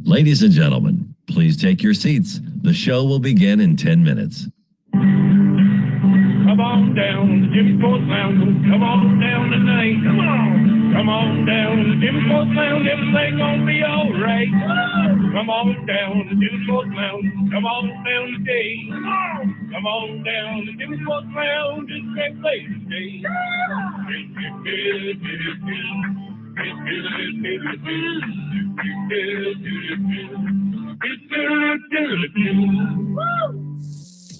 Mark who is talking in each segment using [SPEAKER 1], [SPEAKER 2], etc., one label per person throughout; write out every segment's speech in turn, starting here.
[SPEAKER 1] Ladies and gentlemen, please take your seats. The show will begin in 10 minutes.
[SPEAKER 2] Come on down to the Jimmy Sports Lounge. Come on down tonight. Come on. Come on down to the Jimmy Sports Lounge. Everything gonna be alright. Come on down to the Jimmy Sports Lounge. Come on down today. Come on down to the Jimmy Sports Lounge. It's a great place to stay.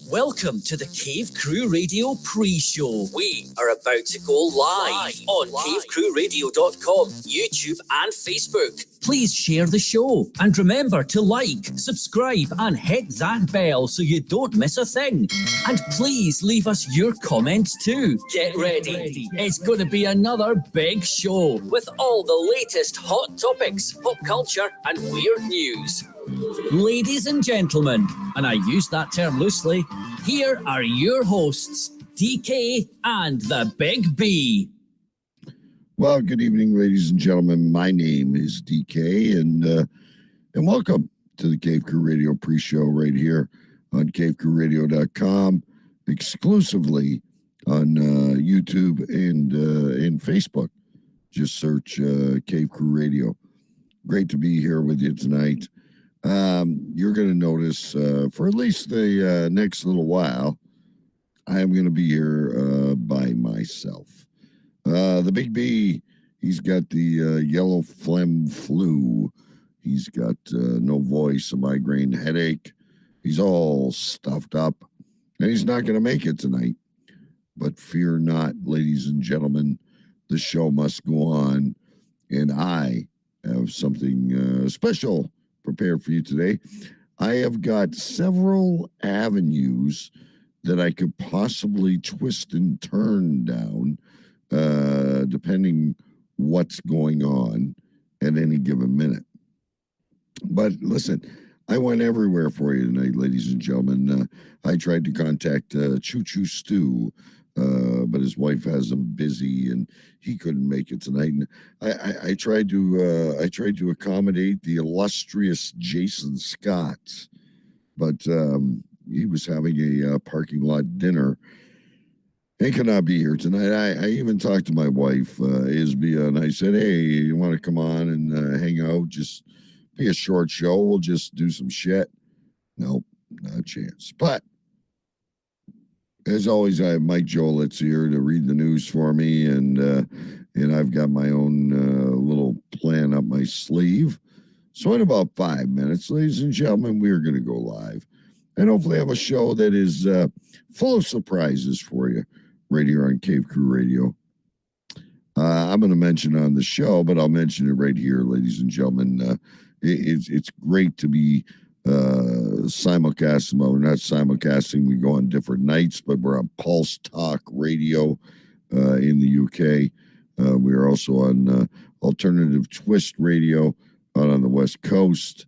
[SPEAKER 3] Welcome to the Cave Crew Radio pre-show. We are about to go live on cavecrewradio.com, YouTube and Facebook. Please share the show and remember to like, subscribe and hit that bell so you don't miss a thing. And please leave us your comments too. Get ready. It's going to be another big show with all the latest hot topics, pop culture and weird news. Ladies and gentlemen, and I use that term loosely, here are your hosts, DK and the Big B.
[SPEAKER 4] Well, good evening, ladies and gentlemen. My name is DK, and welcome to the Cave Crew Radio pre-show right here on cavecrewradio.com, exclusively on YouTube and Facebook. Just search Cave Crew Radio. Great to be here with you tonight. You're going to notice for at least the next little while, I am going to be here by myself. The Big B, he's got the yellow phlegm flu. He's got no voice, a migraine headache. He's all stuffed up, and he's not going to make it tonight. But fear not, ladies and gentlemen, the show must go on, and I have something special prepared for you today. I have got several avenues that I could possibly twist and turn down, depending what's going on at any given minute. But listen, I went everywhere for you tonight, ladies and gentlemen. I tried to contact Choo Choo Stew, but his wife has him busy and he couldn't make it tonight. And I tried to accommodate the illustrious Jason Scott, but he was having a parking lot dinner. He could not be here tonight. I even talked to my wife, Isbia, and I said, hey, you want to come on and hang out? Just be a short show. We'll just do some shit. Nope, not a chance. But as always, I have Mike Jolitz here to read the news for me, and I've got my own little plan up my sleeve. So in about 5 minutes, ladies and gentlemen, we are going to go live and hopefully have a show that is full of surprises for you right here on Cave Crew Radio. I'm going to mention on the show, but I'll mention it right here, ladies and gentlemen. It's great to be simulcasting. Well, we're not simulcasting. We go on different nights, but we're on Pulse Talk Radio in the UK. We are also on Alternative Twist Radio out on the West Coast.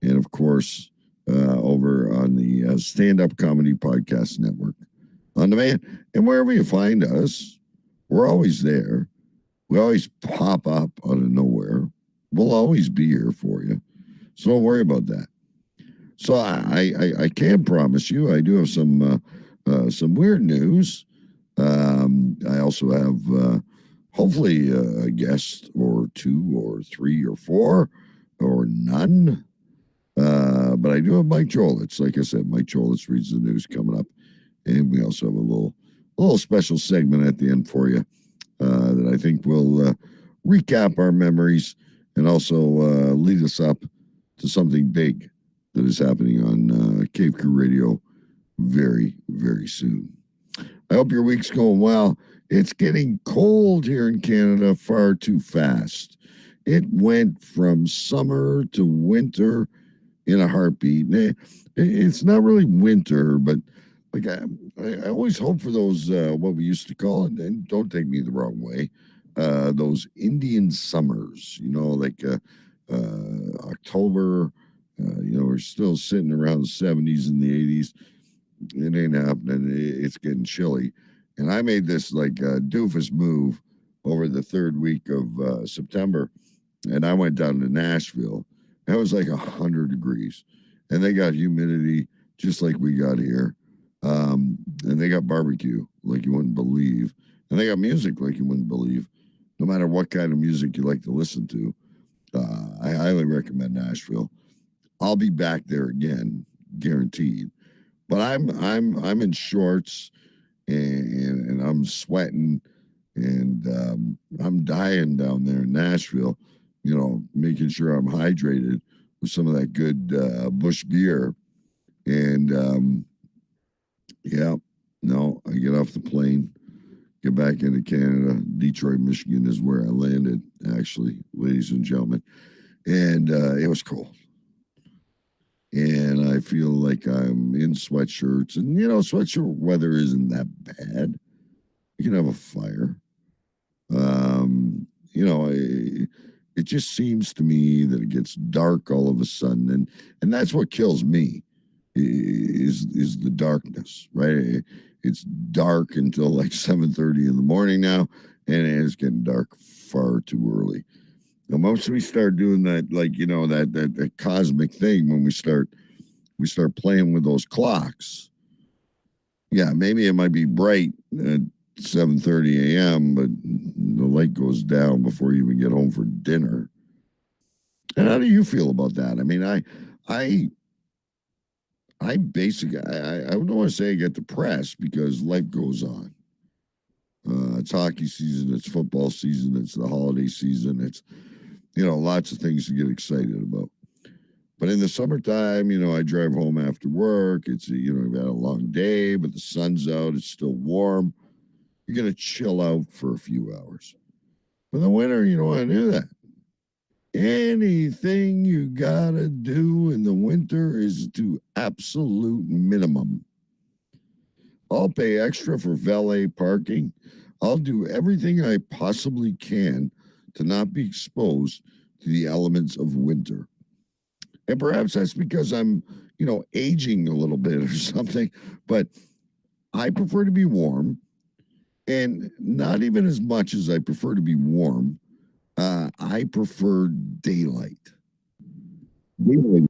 [SPEAKER 4] And, of course, over on the Stand-Up Comedy Podcast Network on demand. And wherever you find us, we're always there. We always pop up out of nowhere. We'll always be here for you. So don't worry about that. So I can promise you I do have some weird news. I also have hopefully a guest or two or three or four or none. But I do have Mike Jolitz. Like I said, Mike Jolitz reads the news coming up. And we also have a little special segment at the end for you that I think will recap our memories and also lead us up to something big that is happening on Cave Crew Radio very, very soon. I hope your week's going well. It's getting cold here in Canada far too fast. It went from summer to winter in a heartbeat. It's not really winter, but like I always hope for those, what we used to call it, and don't take me the wrong way, those Indian summers, like October, we're still sitting around the 70s and the 80s. It ain't happening. It's getting chilly. And I made this like doofus move over the third week of September, and I went down to Nashville That was like 100 degrees. And they got humidity just like we got here. And they got barbecue like you wouldn't believe. And they got music like you wouldn't believe. No matter what kind of music you like to listen to. I highly recommend Nashville. I'll be back there again, guaranteed. But I'm in shorts and I'm sweating and I'm dying down there in Nashville, making sure I'm hydrated with some of that good Busch beer. And I get off the plane, get back into Canada. Detroit, Michigan is where I landed, actually, ladies and gentlemen. And it was cold. And I feel like I'm in sweatshirts. And, sweatshirt weather isn't that bad. You can have a fire. It just seems to me that it gets dark all of a sudden. And that's what kills me is the darkness, right? It's dark until like 7:30 in the morning now, and it's getting dark far too early. And once we start doing that, like, that cosmic thing, when we start playing with those clocks, yeah, maybe it might be bright at 7:30 a.m., but the light goes down before you even get home for dinner. And how do you feel about that? I mean, I basically, I don't want to say I get depressed because life goes on. It's hockey season, it's football season, it's the holiday season, it's, lots of things to get excited about. But in the summertime, I drive home after work. It's, we've had a long day, but the sun's out, it's still warm. You're going to chill out for a few hours. But in the winter, you don't want to do that. Anything you got to do in the winter is to absolute minimum. I'll pay extra for valet parking. I'll do everything I possibly can to not be exposed to the elements of winter. And perhaps that's because I'm, aging a little bit or something. But I prefer to be warm. And not even as much as I prefer to be warm, I prefer daylight. Okay,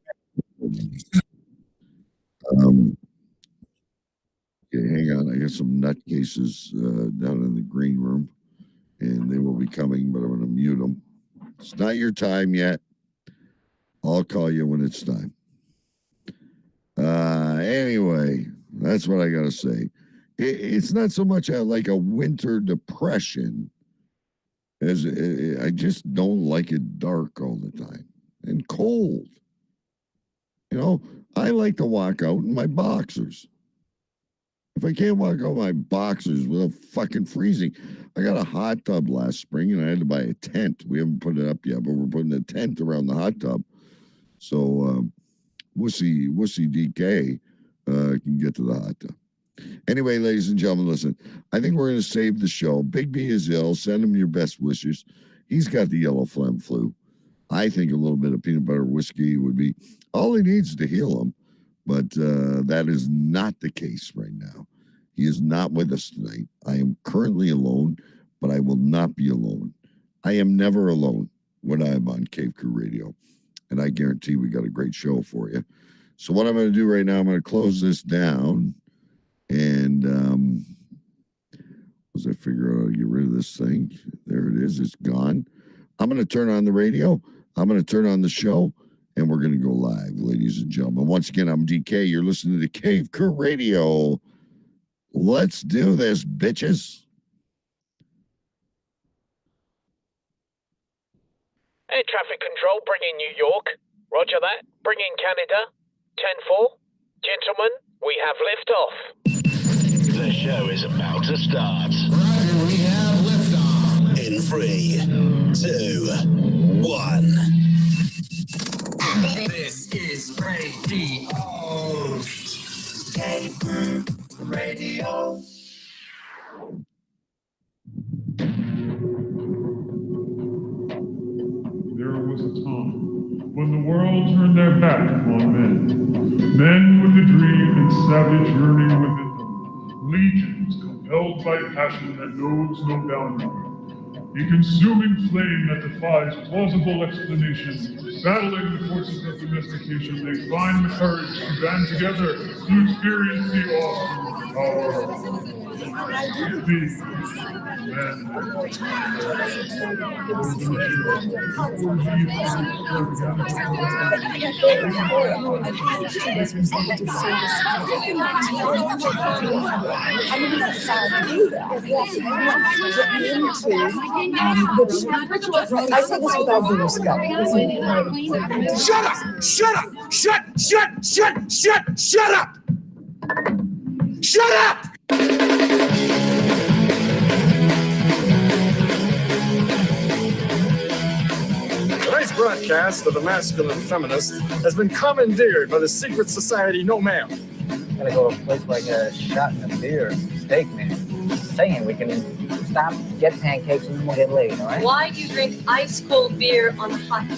[SPEAKER 4] hang on. I got some nutcases down in the green room, and they will be coming, but I'm going to mute them. It's not your time yet. I'll call you when it's time. Anyway, that's what I got to say. It's not so much like a winter depression as I just don't like it dark all the time and cold. I like to walk out in my boxers. If I can't walk out in my boxers without fucking freezing, I got a hot tub last spring and I had to buy a tent. We haven't put it up yet, but we're putting a tent around the hot tub. So Wussy DK can get to the hot tub. Anyway, ladies and gentlemen, listen, I think we're going to save the show. Big B is ill. Send him your best wishes. He's got the yellow phlegm flu. I think a little bit of peanut butter whiskey would be all he needs to heal him. But that is not the case right now. He is not with us tonight. I am currently alone, but I will not be alone. I am never alone when I am on Cave Crew Radio. And I guarantee we got a great show for you. So what I'm going to do right now, I'm going to close this down. And as I figure out how to get rid of this thing, there it is. It's gone. I'm going to turn on the radio. I'm going to turn on the show, and we're going to go live, ladies and gentlemen. Once again, I'm DK. You're listening to Cave Crew Radio. Let's do this, bitches.
[SPEAKER 5] Air traffic control, bring in New York. Roger that. Bring in Canada. 10-4. Gentlemen, we have liftoff.
[SPEAKER 6] The show is about to start.
[SPEAKER 7] Roger, we have liftoff.
[SPEAKER 6] In 3, 2, 1.
[SPEAKER 7] This is Radio. Cave Crew Radio.
[SPEAKER 8] There was a time when the world turned their back on men. Men with a dream and savage yearning within them. Legions compelled by passion that knows no boundary. a consuming flame that defies plausible explanation. Battling the forces of domestication, they find the courage to band together to experience the awesome power of
[SPEAKER 7] I say this without being respectful.
[SPEAKER 2] Shut up! Shut up! Shut up! Shut up!
[SPEAKER 9] Tonight's broadcast of the Masculine Feminist has been commandeered by the secret society No Ma'am.
[SPEAKER 10] Gotta go to a place like a shot and a beer, steak, man. Saying we can stop, get pancakes, and then we'll get laid, all right?
[SPEAKER 11] Why do you drink ice cold beer on a hot day?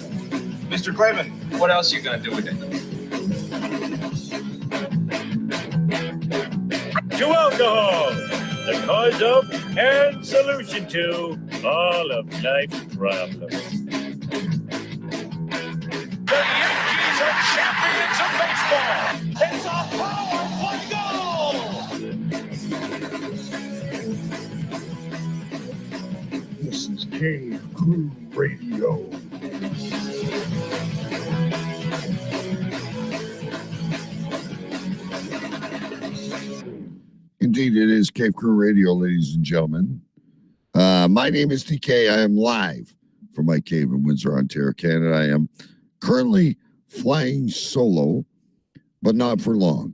[SPEAKER 12] Mr. Clement, what else are you gonna do with it?
[SPEAKER 2] To alcohol, the cause of and solution to all of life's problems. The Yankees are champions of baseball. It's a power play goal.
[SPEAKER 4] This is Cave Crew Radio. Indeed, it is Cave Crew Radio, ladies and gentlemen. My name is DK. I am live from my cave in Windsor, Ontario, Canada. I am currently flying solo, but not for long.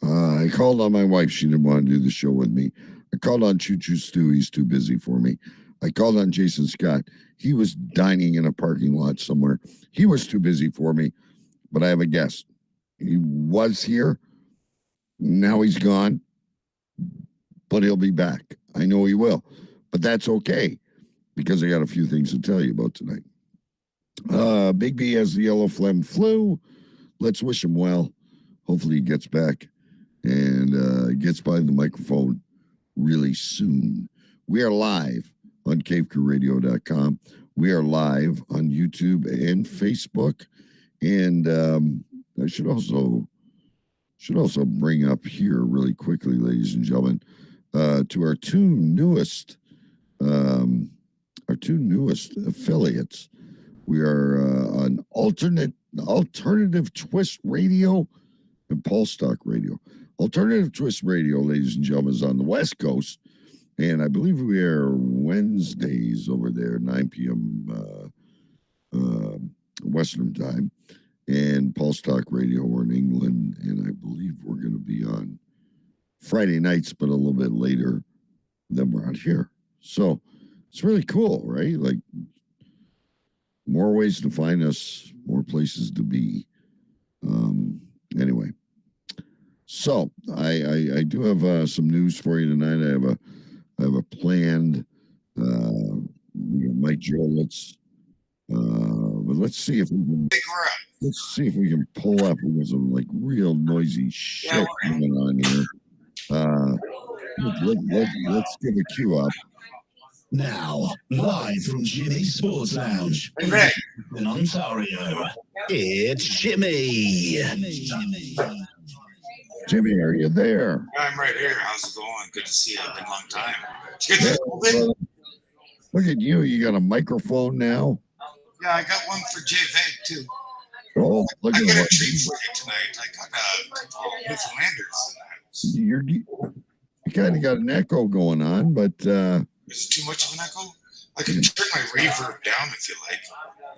[SPEAKER 4] I called on my wife. She didn't want to do the show with me. I called on Choo Choo Stu. He's too busy for me. I called on Jason Scott. He was dining in a parking lot somewhere. He was too busy for me, but I have a guest. He was here. Now he's gone, but he'll be back. I know he will, but that's okay because I got a few things to tell you about tonight. Big B has the yellow phlegm flu. Let's wish him well. Hopefully he gets back and gets by the microphone really soon. We are live on cavecrewradio.com. We are live on YouTube and Facebook. And I should also bring up here really quickly, ladies and gentlemen, to our two newest affiliates. We are on Alternative Twist Radio and Pulse Talk Radio. Alternative Twist Radio, ladies and gentlemen, is on the West Coast, and I believe we are Wednesdays over there, 9 p.m. Western time. And Pulse Talk Radio, we're in England, and I believe we're going to be on Friday nights, but a little bit later than we're out here. So it's really cool, right? Like, more ways to find us, more places to be. Anyway, so I do have some news for you tonight. I have a planned Mike Jolitz. But let's see if we can pull up. We got some like real noisy shit going on here. Let's give a cue up.
[SPEAKER 6] Now, live from Jimmy's Sports Lounge in Ontario, it's Jimmy.
[SPEAKER 4] Jimmy, are you there?
[SPEAKER 13] I'm right here. How's it going? Good to see you. It's been a long time. Did you get this
[SPEAKER 4] Look at you. You got a microphone now?
[SPEAKER 13] Yeah, I got one for Jay Veg, too.
[SPEAKER 4] Oh, look
[SPEAKER 13] I
[SPEAKER 4] at
[SPEAKER 13] got a
[SPEAKER 4] what
[SPEAKER 13] treat for you tonight. I got a couple of Newfoundlanders in the house.
[SPEAKER 4] you kind of got an echo going on, but
[SPEAKER 13] Is it too much of an echo? I can turn my reverb down if you like.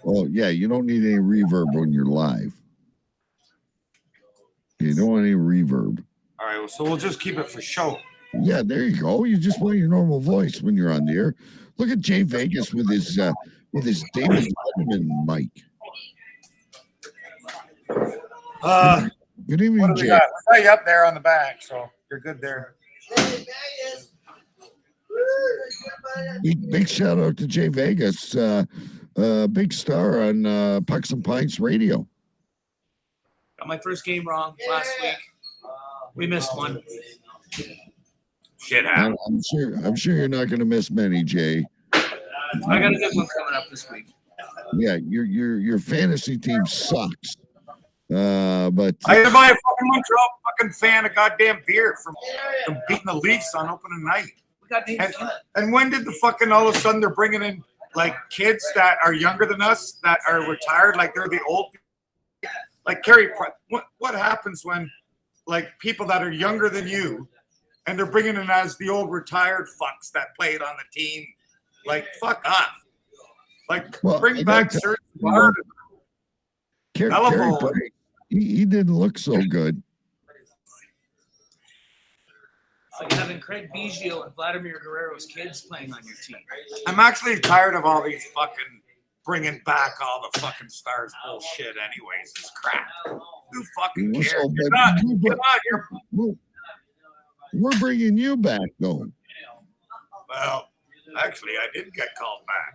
[SPEAKER 4] oh yeah, you don't need any reverb when you're live. You don't want any reverb.
[SPEAKER 13] All right, well, so we'll just keep it for show.
[SPEAKER 4] Yeah, there you go. You just want your normal voice when you're on the air. Look at Jay Vegas with his David Letterman mic. Good evening, Jay.
[SPEAKER 14] We got you up there on the back, so you're good there.
[SPEAKER 4] Big shout out to Jay Vegas, big star on Pucks and Pints Radio.
[SPEAKER 5] Got my first game wrong last week. We missed one. Shit happened.
[SPEAKER 4] I'm sure you're not going to miss many, Jay.
[SPEAKER 12] I got a good one coming up this week.
[SPEAKER 4] Yeah, your fantasy team sucks. But
[SPEAKER 14] I had to buy a fucking Montreal fucking fan a goddamn beer from beating the Leafs on opening night. And when did the fucking all of a sudden they're bringing in like kids that are younger than us that are retired, like they're the old, like Carey. What happens when like people that are younger than you, and they're bringing in as the old retired fucks that played on the team? Like fuck off. Like bring back certain Bard.
[SPEAKER 4] He didn't look so good.
[SPEAKER 12] So you're having Craig Biggio and Vladimir Guerrero's kids playing on your team.
[SPEAKER 14] I'm actually tired of all these fucking bringing back all the fucking stars bullshit. Anyways, it's crap. Who fucking cares?
[SPEAKER 4] We're bringing you back, though.
[SPEAKER 14] Well, actually, I didn't get called back.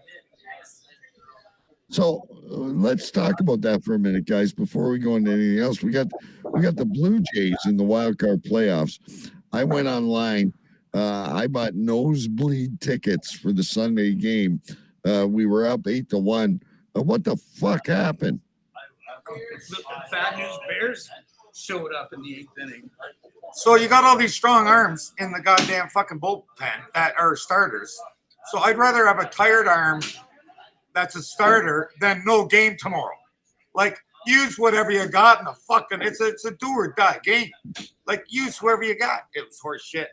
[SPEAKER 4] So let's talk about that for a minute, guys. Before we go into anything else, we got the Blue Jays in the wild card playoffs. I went online. I bought nosebleed tickets for the Sunday game. We were up 8-1. What the fuck happened?
[SPEAKER 12] Bad News Bears showed up in the 8th inning.
[SPEAKER 14] So you got all these strong arms in the goddamn fucking bullpen that are starters. So I'd rather have a tired arm that's a starter than no game tomorrow. Like, use whatever you got in the fucking, it's a do or die game. Like, use whoever you got. It was horse shit.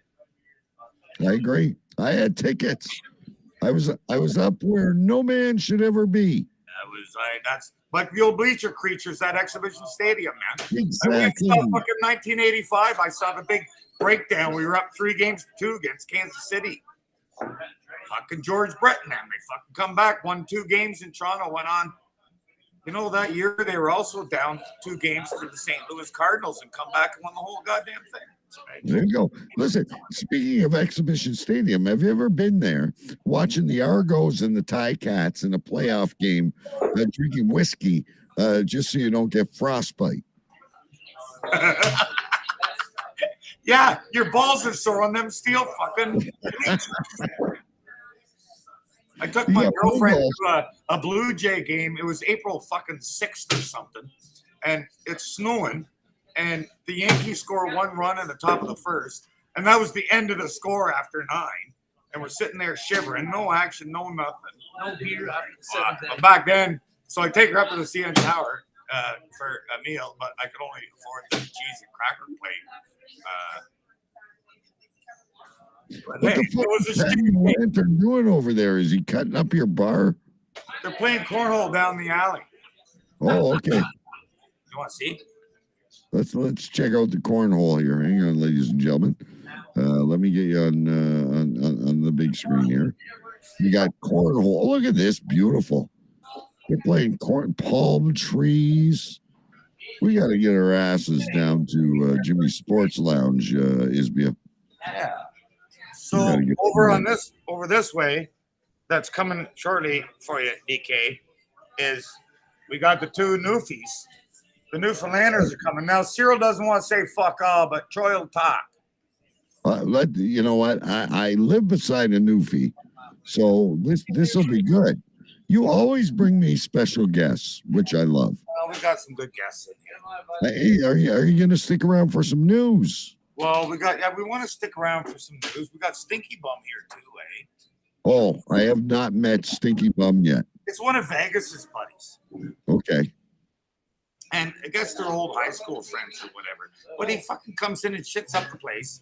[SPEAKER 4] I agree. I had tickets. I was up where no man should ever be.
[SPEAKER 14] That's like the old bleacher creatures at Exhibition Stadium, man.
[SPEAKER 4] Exactly.
[SPEAKER 14] I went fucking 1985. I saw the big breakdown. We were up 3-2 against Kansas City. Fucking George Brett and them. They fucking come back, won 2 games in Toronto, went on. You know, that year they were also down 2 games for the St. Louis Cardinals and come back and won the whole goddamn thing.
[SPEAKER 4] There you go. Listen, speaking of Exhibition Stadium, have you ever been there watching the Argos and the Ticats in a playoff game, drinking whiskey just so you don't get frostbite?
[SPEAKER 14] Yeah, your balls are sore on them steel fucking. I took my girlfriend to a Blue Jay game. It was April fucking 6th or something, and it's snowing. And the Yankees score 1 run in the top of the first, and that was the end of the score after 9. And we're sitting there shivering, no action, no nothing,
[SPEAKER 12] no beer
[SPEAKER 14] back then. So I take her up to the CN Tower for a meal, but I could only afford the cheese and cracker plate.
[SPEAKER 4] What the fuck is that lantern doing over there? Is he cutting up your bar?
[SPEAKER 14] They're playing cornhole down the alley.
[SPEAKER 4] Oh, okay.
[SPEAKER 14] You want to see?
[SPEAKER 4] Let's check out the cornhole here. Hang on, ladies and gentlemen. Let me get you on the big screen here. You got cornhole. Look at this, beautiful. They're playing palm trees. We got to get our asses down to Jimmy's Sports Lounge, Isbia.
[SPEAKER 14] Yeah. So over this way, that's coming shortly for you, DK, is we got the 2 Newfies. The Newfoundlanders are coming. Now, Cyril doesn't want to say fuck all, but Troy will talk.
[SPEAKER 4] You know what? I live beside a Newfie, so this will be good. You always bring me special guests, which I love.
[SPEAKER 14] Well, we got some good guests in here.
[SPEAKER 4] Hey, are you going to stick around for some news?
[SPEAKER 14] Well, we want to stick around for some news. We got Stinky Bum here too, eh?
[SPEAKER 4] Oh, I have not met Stinky Bum yet.
[SPEAKER 14] It's one of Vegas's buddies.
[SPEAKER 4] Okay.
[SPEAKER 14] And I guess they're old high school friends or whatever. But he fucking comes in and shits up the place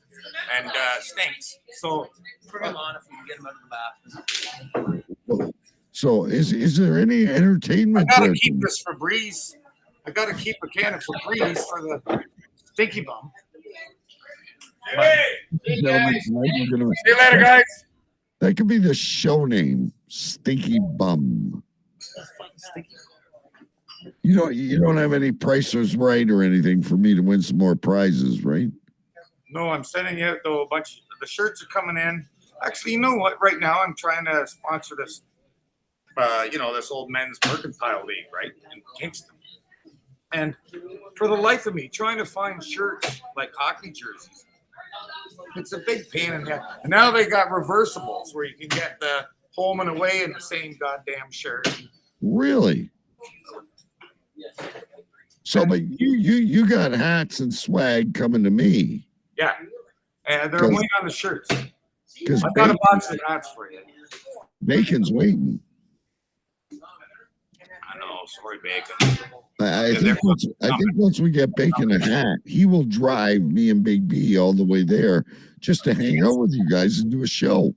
[SPEAKER 14] and stinks. So
[SPEAKER 12] bring him on if you can get him out of the bathroom.
[SPEAKER 4] So is there any entertainment?
[SPEAKER 14] I gotta keep this Febreze. I gotta keep a can of Febreze for the Stinky Bum. Hey, see you later, guys.
[SPEAKER 4] That could be the show name, Stinky Bum. You don't have any Prices Right or anything for me to win some more prizes, right?
[SPEAKER 14] No, I'm sending you though a bunch. The shirts are coming in. Actually, you know what? Right now, I'm trying to sponsor this. This old men's mercantile league, right, in Kingston. And for the life of me, trying to find shirts like hockey jerseys, it's a big pain in the head. And now they got reversibles where you can get the home and away in the same goddamn shirt.
[SPEAKER 4] Really? So, but you got hats and swag coming to me.
[SPEAKER 14] Yeah, and they're waiting on the shirts.
[SPEAKER 4] Because
[SPEAKER 14] I got a box of hats for you.
[SPEAKER 4] Bacon's waiting.
[SPEAKER 14] I know, sorry, Bacon.
[SPEAKER 4] I think once we get Bacon a hat, he will drive me and Big B all the way there just to hang out with you guys and do a show.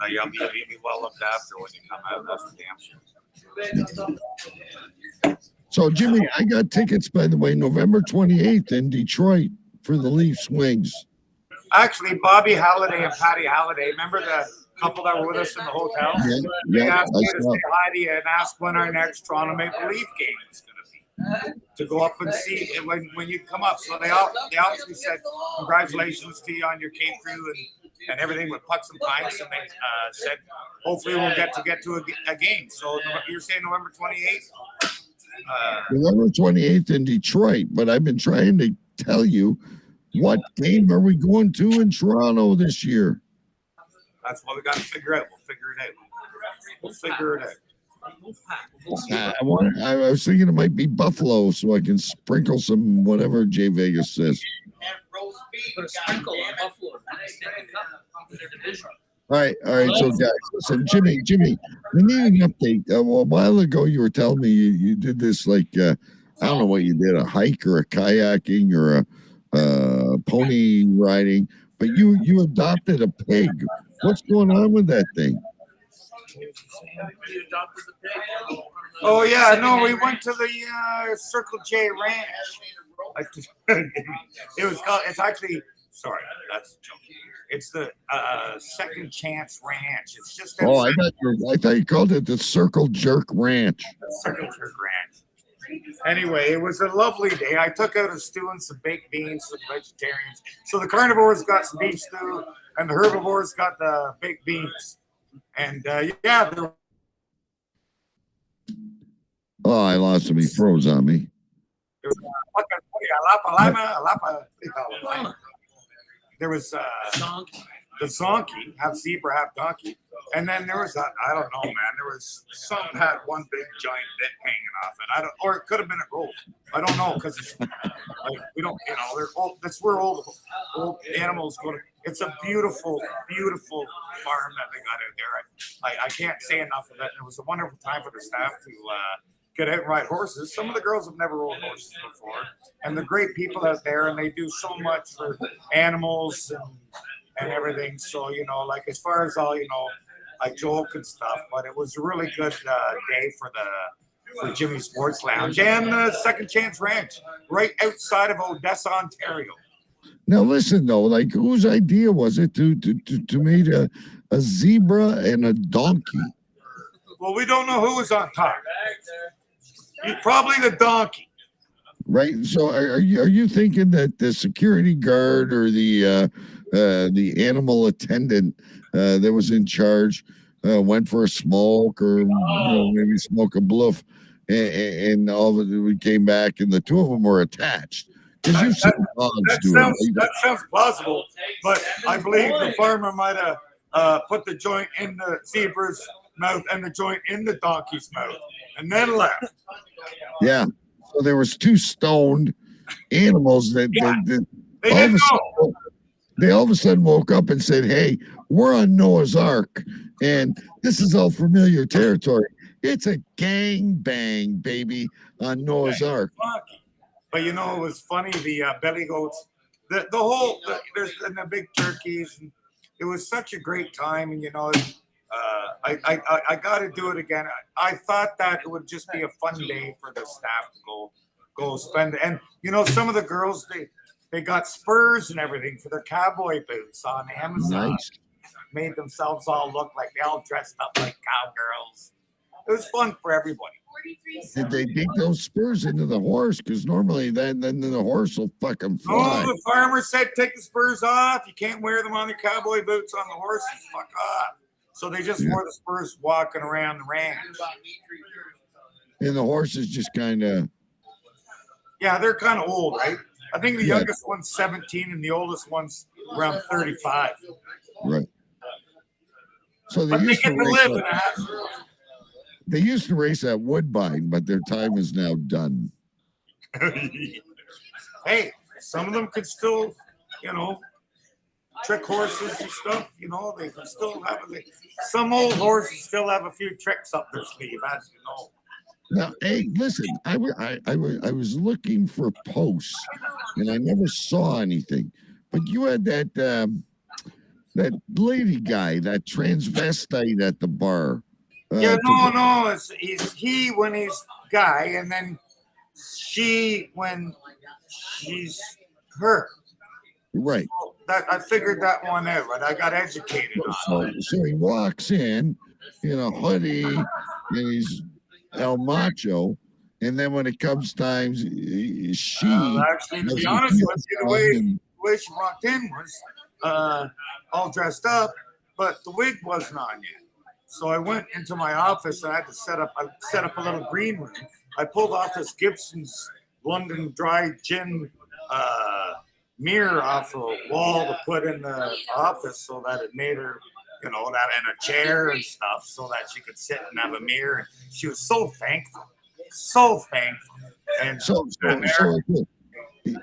[SPEAKER 14] You'll be well looked after when you come out. That's for damn sure.
[SPEAKER 4] So, Jimmy, I got tickets, by the way, November 28th in Detroit for the Leafs Wings.
[SPEAKER 14] Actually, Bobby Halliday and Patty Halliday, remember the couple that were with us in the hotel? They asked me to say hi to you and ask when our next Toronto Maple Leaf game is going to be. To go up and see it when you come up. So they obviously said congratulations to you on your Cape Crew and everything with pucks and pints, and they said hopefully we'll get to a game. So you're saying November 28th?
[SPEAKER 4] November 28th in Detroit, but I've been trying to tell you, what game are we going to in Toronto this year?
[SPEAKER 14] That's what we got to figure out. We'll figure it out.
[SPEAKER 4] I was thinking it might be Buffalo, so I can sprinkle some whatever Jay Vegas says.
[SPEAKER 12] Put a sprinkle on Buffalo.
[SPEAKER 4] All right. So, guys, listen, Jimmy, we need an update. A while ago, you were telling me you did this, like, I don't know what you did, a hike or a kayaking or a pony riding, but you adopted a pig. What's going on with that thing?
[SPEAKER 14] Oh yeah, no, we went to the Circle J Ranch. It was called. It's actually sorry, that's a joke. It's the Second Chance Ranch. It's just.
[SPEAKER 4] Oh, I thought you called it the Circle Jerk Ranch.
[SPEAKER 14] Circle Jerk Ranch. Anyway, it was a lovely day. I took out a stew and some baked beans for the vegetarians. So the carnivores got some beef stew, and the herbivores got the baked beans. And yeah,
[SPEAKER 4] oh, I lost him. He froze on me.
[SPEAKER 14] There was the zonkey, half zebra, half donkey, and then there was I don't know, man. There was some had one big giant dick hanging off it. Or it could have been a goat. I don't know because we don't, they're old. That's where old animals go to. It's a beautiful, beautiful farm that they got out there. I can't say enough of it. It was a wonderful time for the staff to get out and ride horses. Some of the girls have never rode horses before, and they're great people out there, and they do so much for animals and everything. So like as far as all I joke and stuff, but it was a really good day for Jimmy's Sports Lounge and the Second Chance Ranch, right outside of Odessa, Ontario.
[SPEAKER 4] Now listen though, like whose idea was it to make a zebra and a donkey?
[SPEAKER 14] Well, we don't know who was on top. Probably the donkey.
[SPEAKER 4] Right. So are you thinking that the security guard or the animal attendant that was in charge went for a smoke or maybe smoke a bluff, and all of it, we came back and the two of them were attached?
[SPEAKER 14] That sounds plausible, but I believe the farmer might have put the joint in the zebra's mouth and the joint in the donkey's mouth, and then left.
[SPEAKER 4] Yeah, so there was two stoned animals that they all of a sudden woke up and said, "Hey, we're on Noah's Ark, and this is all familiar territory. It's a gang bang, baby, on Noah's Ark."
[SPEAKER 14] But it was funny, the belly goats, the whole, there's the big turkeys. And it was such a great time. And, I got to do it again. I thought that it would just be a fun day for the staff to go spend it. And, some of the girls, they got spurs and everything for their cowboy boots on Amazon. Nice. Made themselves all look like they all dressed up like cowgirls. It was fun for everybody.
[SPEAKER 4] Did they dig those spurs into the horse? Because normally then the horse will fucking fly.
[SPEAKER 14] Oh, the farmer said take the spurs off. You can't wear them on your cowboy boots on the horses. Fuck off. So they just wore the spurs walking around the ranch.
[SPEAKER 4] And the horses just kind of...
[SPEAKER 14] Yeah, they're kind of old, right? I think the youngest one's 17 and the oldest one's around 35.
[SPEAKER 4] Right. So
[SPEAKER 14] But they get to live in a house.
[SPEAKER 4] they used to race at Woodbine, but their time is now done.
[SPEAKER 14] Hey, some of them could still, trick horses and stuff. They can still have some old horses still have a few tricks up their sleeve, as you know.
[SPEAKER 4] Now, hey, listen, I was looking for posts, and I never saw anything. But you had that lady guy, that transvestite at the bar.
[SPEAKER 14] No, he's when he's guy, and then she when she's her.
[SPEAKER 4] Right.
[SPEAKER 14] So I figured that one out, but I got educated on it.
[SPEAKER 4] So he walks in a hoodie, and he's El Macho, and then when it comes time, she
[SPEAKER 14] actually, to be honest with you, the way she walked in was all dressed up, but the wig wasn't on yet. So I went into my office and I had to set up a little green room. I pulled off this Gibson's London Dry Gin mirror off a wall to put in the office so that it made her, that in a chair and stuff so that she could sit and have a mirror. And she was so thankful. And
[SPEAKER 4] so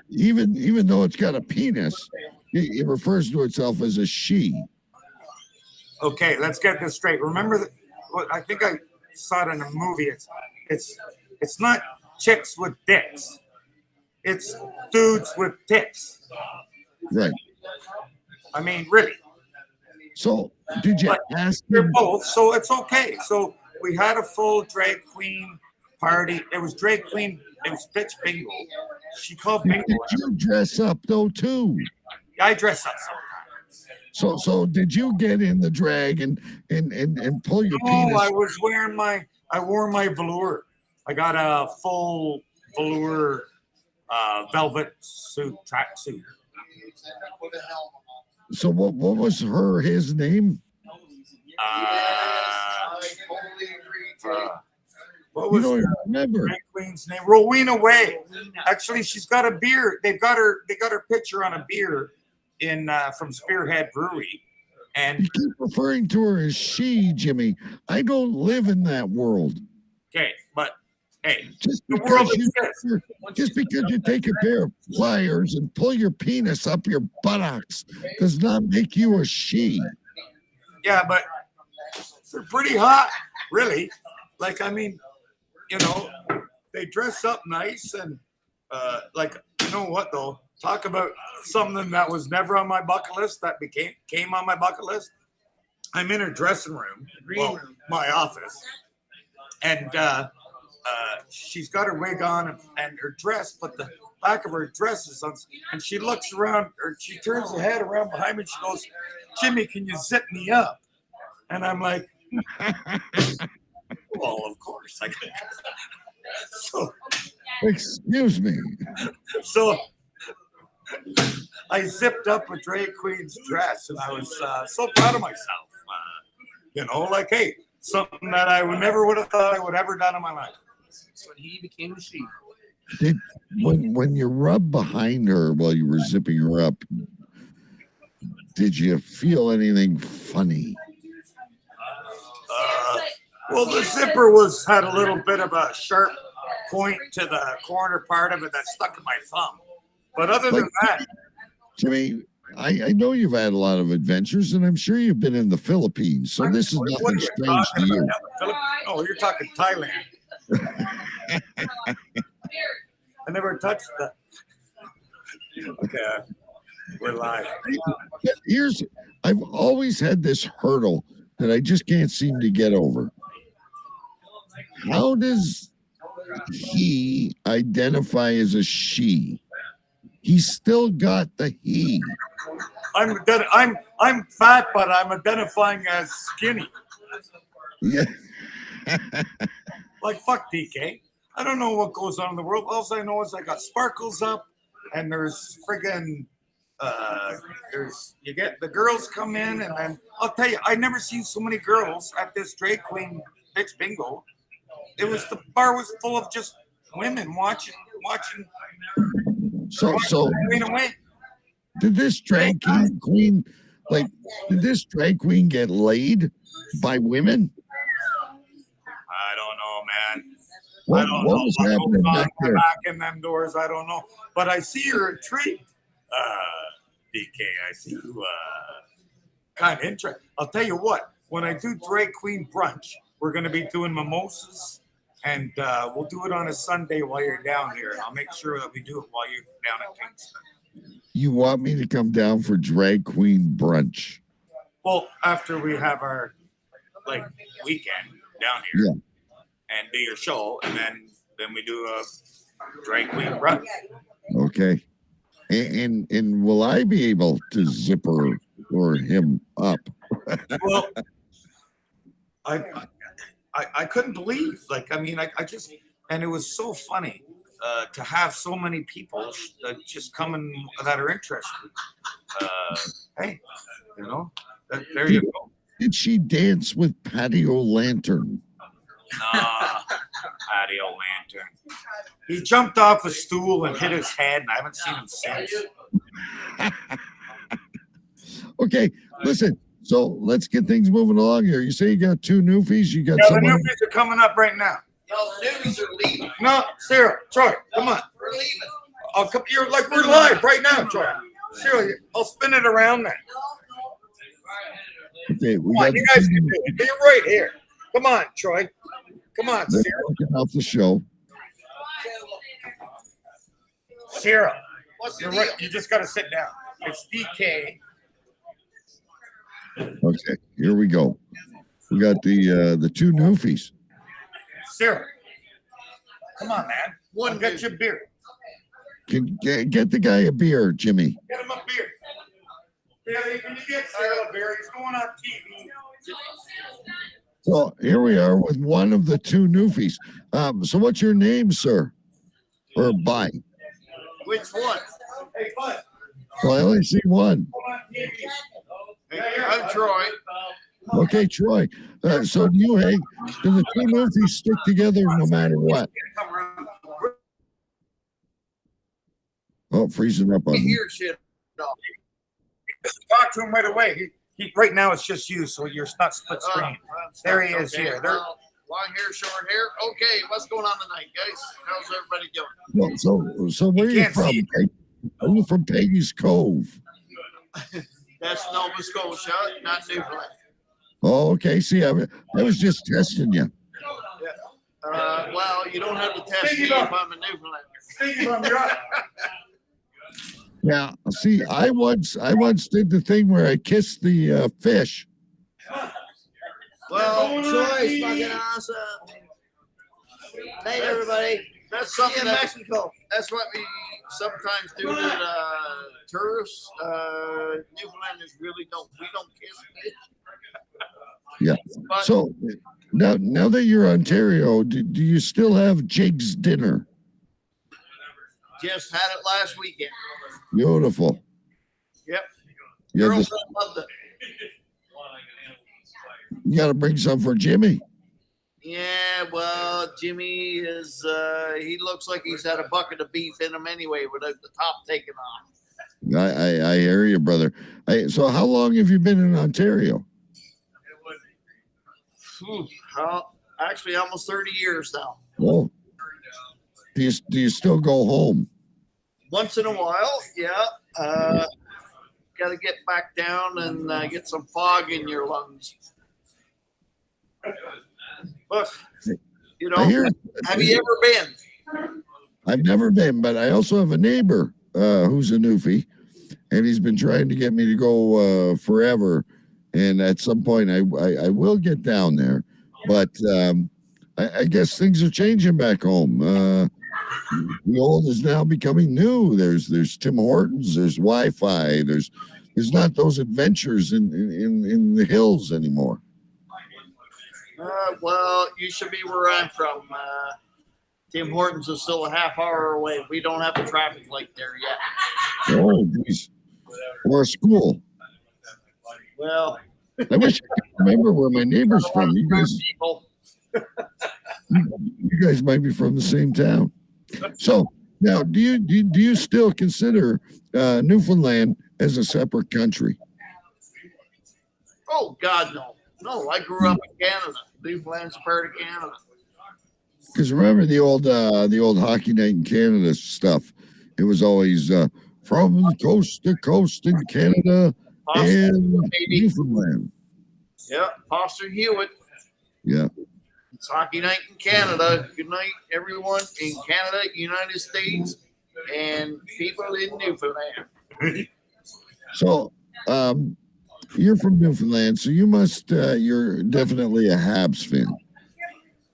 [SPEAKER 4] even though it's got a penis, it refers to itself as a she.
[SPEAKER 14] Okay, let's get this straight. Remember what I think I saw it in a movie. It's not chicks with dicks. It's dudes with tits.
[SPEAKER 4] Right.
[SPEAKER 14] I mean, really.
[SPEAKER 4] So did you ask
[SPEAKER 14] They're
[SPEAKER 4] him?
[SPEAKER 14] both, so it's okay. So we had a full drag queen party. It was drag queen. It was bitch bingo. She called bingo.
[SPEAKER 4] Did you dress up though too?
[SPEAKER 14] I dress up sometimes.
[SPEAKER 4] So did you get in the drag and pull your penis?
[SPEAKER 14] No, I wore my velour. I got a full velour velvet suit, tracksuit.
[SPEAKER 4] So what was his name?
[SPEAKER 14] What was
[SPEAKER 4] you don't remember?
[SPEAKER 14] Drag queen's name? Rowena Way. Actually, she's got a beer. They got her picture on a beer in from Spearhead Brewery. And
[SPEAKER 4] you keep referring to her as she, Jimmy. I don't live in that world.
[SPEAKER 14] Okay, but hey,
[SPEAKER 4] just because you take a pair of pliers and pull your penis up your buttocks does not make you a she.
[SPEAKER 14] Yeah, but they're pretty hot, really. Like, I mean, they dress up nice and you know what though? Talk about something that was never on my bucket list that came on my bucket list. I'm in her dressing room, my office, and she's got her wig on and her dress, but the back of her dress is on, and she looks around, or she turns her head around behind me and she goes, "Jimmy, can you zip me up?" And I'm like, well, of course. So,
[SPEAKER 4] excuse me.
[SPEAKER 14] So I zipped up a drag queen's dress, and I was so proud of myself. Like, hey, something that I would have thought I would ever done in my life.
[SPEAKER 12] That's when he became a sheep.
[SPEAKER 4] When you rubbed behind her while you were zipping her up, did you feel anything funny?
[SPEAKER 14] Well, the zipper had a little bit of a sharp point to the corner part of it that stuck in my thumb. But other than that,
[SPEAKER 4] Jimmy, I know you've had a lot of adventures, and I'm sure you've been in the Philippines, so this is nothing strange to you.
[SPEAKER 14] Oh, you're talking Thailand. I never touched that. Okay, we're live. I've always had this hurdle that I just can't seem to get over.
[SPEAKER 4] How does he identify as a she? He's still got the he.
[SPEAKER 14] I'm fat, but I'm identifying as skinny.
[SPEAKER 4] Yeah.
[SPEAKER 14] Like, fuck DK. I don't know what goes on in the world. All I know is I got sparkles up, and there's friggin' you get the girls come in, and then I'll tell you, I never seen so many girls at this drag queen bitch bingo. The bar was full of just women watching.
[SPEAKER 4] So did this drag queen like, did this drag queen get laid by women?
[SPEAKER 14] I don't know, man.
[SPEAKER 4] What,
[SPEAKER 14] I don't
[SPEAKER 4] what
[SPEAKER 14] know
[SPEAKER 4] was
[SPEAKER 14] what
[SPEAKER 4] happening
[SPEAKER 14] goes on
[SPEAKER 4] back there?
[SPEAKER 14] back in them doors. I don't know. But I see you're intrigued, DK. I see you kind of interested. I'll tell you what. When I do drag queen brunch, we're going to be doing mimosas, and we'll do it on a Sunday while you're down here. And I'll make sure that we do it while you're down at Kingston.
[SPEAKER 4] You want me to come down for drag queen brunch?
[SPEAKER 14] Well, after we have our weekend down here.
[SPEAKER 4] Yeah.
[SPEAKER 14] And do your show, and then we do a drag queen brunch.
[SPEAKER 4] Okay. And will I be able to zip her or him up?
[SPEAKER 14] Well, I couldn't believe, I just, and it was so funny to have so many people just coming that are interested. Hey, there you go.
[SPEAKER 4] Did she dance with Patio Lantern?
[SPEAKER 14] Patio Lantern. He jumped off a stool and hit his head, and I haven't seen him since.
[SPEAKER 4] Okay, listen. So let's get things moving along here. You say you got 2 newfies. You got
[SPEAKER 14] The
[SPEAKER 4] someone.
[SPEAKER 14] newbies are coming up right now.
[SPEAKER 12] No, the newbies are leaving.
[SPEAKER 14] No, Sarah, Troy, come on.
[SPEAKER 12] We're leaving.
[SPEAKER 14] I'll come. We're live right now, Troy. Sarah, I'll spin it around then.
[SPEAKER 4] Okay, we
[SPEAKER 14] Come on,
[SPEAKER 4] got
[SPEAKER 14] you guys can do it. Be right here. Come on, Troy. Come on,
[SPEAKER 4] they're
[SPEAKER 14] Sarah.
[SPEAKER 4] working off the show.
[SPEAKER 14] Sarah, you're right. You just got to sit down. It's DK.
[SPEAKER 4] Okay, here we go. We got the 2 newfies.
[SPEAKER 14] Sarah, come on, man. I'll get you a beer.
[SPEAKER 4] Get the guy a beer, Jimmy.
[SPEAKER 14] Get him a beer. Yeah, can you get Sarah a beer? He's going on TV.
[SPEAKER 4] So here we are with one of the 2 newfies. So what's your name, sir? Or bye?
[SPEAKER 12] Which one?
[SPEAKER 14] Hey, bud.
[SPEAKER 4] Well, I only see one.
[SPEAKER 12] I'm Troy.
[SPEAKER 4] Okay, Troy. So do the 2 newfies stick together no matter what? Oh, freezing up on me.
[SPEAKER 12] Hear shit.
[SPEAKER 14] Talk to him right away. He right now it's just you, so you're not split screen. There he is here.
[SPEAKER 12] Long hair, short hair. Okay, what's going on tonight, guys? How's everybody doing?
[SPEAKER 4] Well, so where are you from? Are you from Peggy's Cove?
[SPEAKER 12] That's Nova Scotia, not Newfoundland.
[SPEAKER 4] Oh, okay. See, I was just testing you.
[SPEAKER 12] Well, you don't have to test me if I'm a Newfoundlander.
[SPEAKER 4] Yeah. See, I once did the thing where I kissed the fish.
[SPEAKER 12] Well, Troy's fucking awesome. Hey, everybody. That's something in Mexico. That's what we sometimes do to tourists. Newfoundlanders really don't. We don't kiss.
[SPEAKER 4] Yeah.
[SPEAKER 12] But,
[SPEAKER 4] so now that you're Ontario, do you still have Jig's dinner?
[SPEAKER 12] just had it last weekend.
[SPEAKER 4] Beautiful.
[SPEAKER 12] Yep.
[SPEAKER 4] Yeah,
[SPEAKER 12] Girlfriend loved it.
[SPEAKER 4] You got to bring some for Jimmy.
[SPEAKER 12] Yeah, well, Jimmy is, he looks like he's had a bucket of beef in him anyway without the top taken off.
[SPEAKER 4] I hear you, brother. So how long have you been in Ontario?
[SPEAKER 12] Actually, almost 30 years now.
[SPEAKER 4] Well, do you still go home?
[SPEAKER 12] Once in a while, yeah. Got to get back down and get some fog in your lungs. But, you know, have you ever been?
[SPEAKER 4] I've never been, but I also have a neighbor who's a newfie, and he's been trying to get me to go forever. And at some point, I will get down there. But I guess things are changing back home. The old is now becoming new. There's Tim Hortons. There's Wi-Fi. There's not those adventures in the hills anymore.
[SPEAKER 12] Well, you should be where I'm from. Tim Hortons is still a half hour away. We don't have the traffic light there yet.
[SPEAKER 4] Oh, geez. Or a school.
[SPEAKER 12] Well,
[SPEAKER 4] I wish I could remember where my neighbor's from. You guys might be from the same town. So now, do you still consider Newfoundland as a separate country?
[SPEAKER 12] Oh God, no. No, I grew up in Canada. Newfoundland's part of Canada.
[SPEAKER 4] Because remember the old hockey night in Canada stuff. It was always from coast to coast in Canada and Newfoundland.
[SPEAKER 12] Yeah, Foster Hewitt.
[SPEAKER 4] Yeah.
[SPEAKER 12] It's hockey night in Canada. Good night, everyone in Canada, United States, and people in Newfoundland.
[SPEAKER 4] So, you're from Newfoundland, so you must. You're definitely a Habs fan.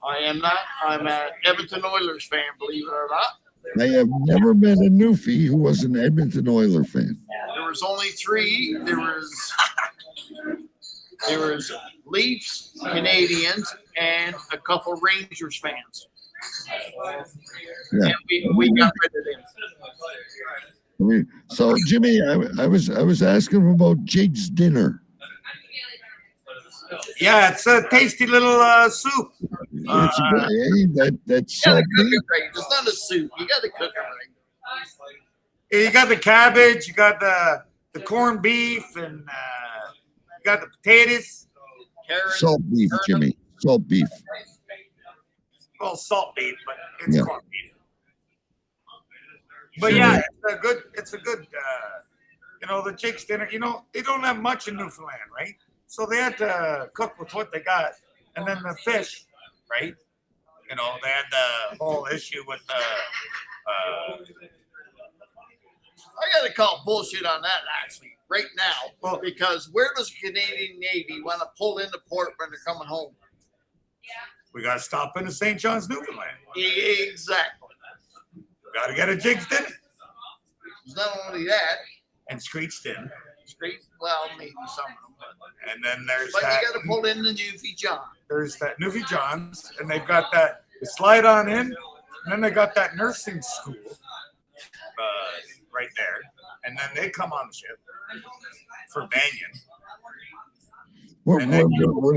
[SPEAKER 12] I am not. I'm an Edmonton Oilers fan, believe it or not.
[SPEAKER 4] I have never met a Newfie who was an Edmonton Oiler fan.
[SPEAKER 12] There was only three. There was Leafs, Canadians, and a couple Rangers fans.
[SPEAKER 4] Yeah.
[SPEAKER 12] And we got rid of them.
[SPEAKER 4] I mean, so Jimmy, I was asking him about Jake's dinner.
[SPEAKER 14] Yeah, it's a tasty little soup.
[SPEAKER 4] That's
[SPEAKER 12] You
[SPEAKER 4] so
[SPEAKER 12] gotta cook
[SPEAKER 4] big.
[SPEAKER 12] it right. It's not a soup. You got to cook it right.
[SPEAKER 14] You got the cabbage, you got the corned beef, and you got the potatoes.
[SPEAKER 12] Carrots,
[SPEAKER 4] Salt beef, Jimmy. Salt beef.
[SPEAKER 14] Well, salt beef, but it's
[SPEAKER 4] Yeah.
[SPEAKER 14] corned beef. But yeah, it's a good. The Jake's dinner. They don't have much in Newfoundland, right? So they had to cook with what they got, and then the fish, right? They had the whole issue with the.
[SPEAKER 12] I got to call bullshit on that actually right now, because where does the Canadian Navy want to pull into port when they're coming home?
[SPEAKER 14] We got to stop into St. John's, Newfoundland.
[SPEAKER 12] Exactly.
[SPEAKER 14] We got to get a Jake's dinner.
[SPEAKER 12] It's not only that.
[SPEAKER 14] And Screeched in.
[SPEAKER 12] Well, maybe some of them.
[SPEAKER 14] And then there's
[SPEAKER 12] But
[SPEAKER 14] that.
[SPEAKER 12] you got to pull in the Newfie John.
[SPEAKER 14] There's that Newfie John's, and they've got that you slide on in, and then they got that nursing school right there, and then they come on the ship for Banyan.
[SPEAKER 4] What are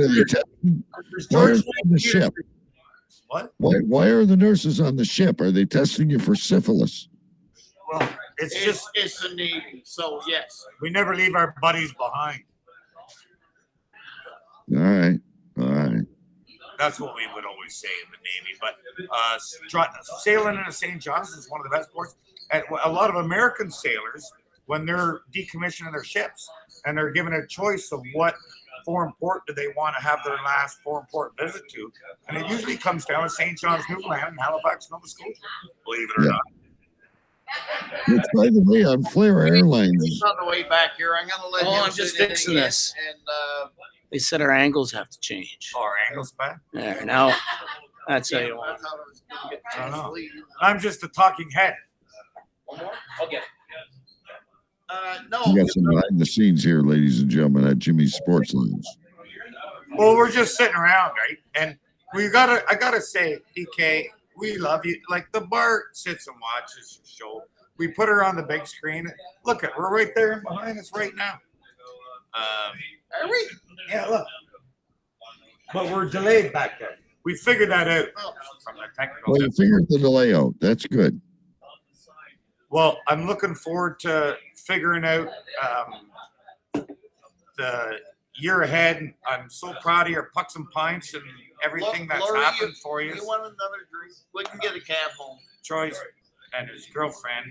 [SPEAKER 4] they testing? Why are they on the ship?
[SPEAKER 14] What?
[SPEAKER 4] Why are the nurses on the ship? Are they testing you for syphilis?
[SPEAKER 14] Well,
[SPEAKER 12] it's the Navy, so yes.
[SPEAKER 14] We never leave our buddies behind.
[SPEAKER 4] All right.
[SPEAKER 14] That's what we would always say in the Navy. But sailing into St. John's is one of the best ports. And a lot of American sailors, when they're decommissioning their ships and they're given a choice of what foreign port do they want to have their last foreign port visit to, and it usually comes down to St. John's, Newfoundland, and Halifax, Nova Scotia. Believe it or not.
[SPEAKER 4] Which, by the way, on Flair Airlines.
[SPEAKER 12] He's on the way back here. I'm going to let him
[SPEAKER 10] I'm just
[SPEAKER 12] sit in
[SPEAKER 10] fixing
[SPEAKER 12] again,
[SPEAKER 10] this.
[SPEAKER 12] And
[SPEAKER 10] They said our angles have to change.
[SPEAKER 14] Oh, our angles back?
[SPEAKER 10] There, now that's how you want.
[SPEAKER 14] I don't know. I'm just a talking head.
[SPEAKER 12] One more? Okay. No.
[SPEAKER 4] We got some behind the scenes here, ladies and gentlemen, at Jimmy's Sports Lounge.
[SPEAKER 14] Well, we're just sitting around, right? And I gotta say, DK, we love you. Like the bar sits and watches the show. We put her on the big screen. Look at we're right there behind us right now.
[SPEAKER 12] Are we?
[SPEAKER 14] Yeah, look. But we're delayed back there. We figured that out from the technical.
[SPEAKER 4] Well, you figured the delay out. That's good.
[SPEAKER 14] Well, I'm looking forward to figuring out the year ahead. I'm so proud of your pucks and pints and everything that's
[SPEAKER 12] Lori,
[SPEAKER 14] happened for you.
[SPEAKER 12] You want another drink? We can get a cab home.
[SPEAKER 14] Troy's and his girlfriend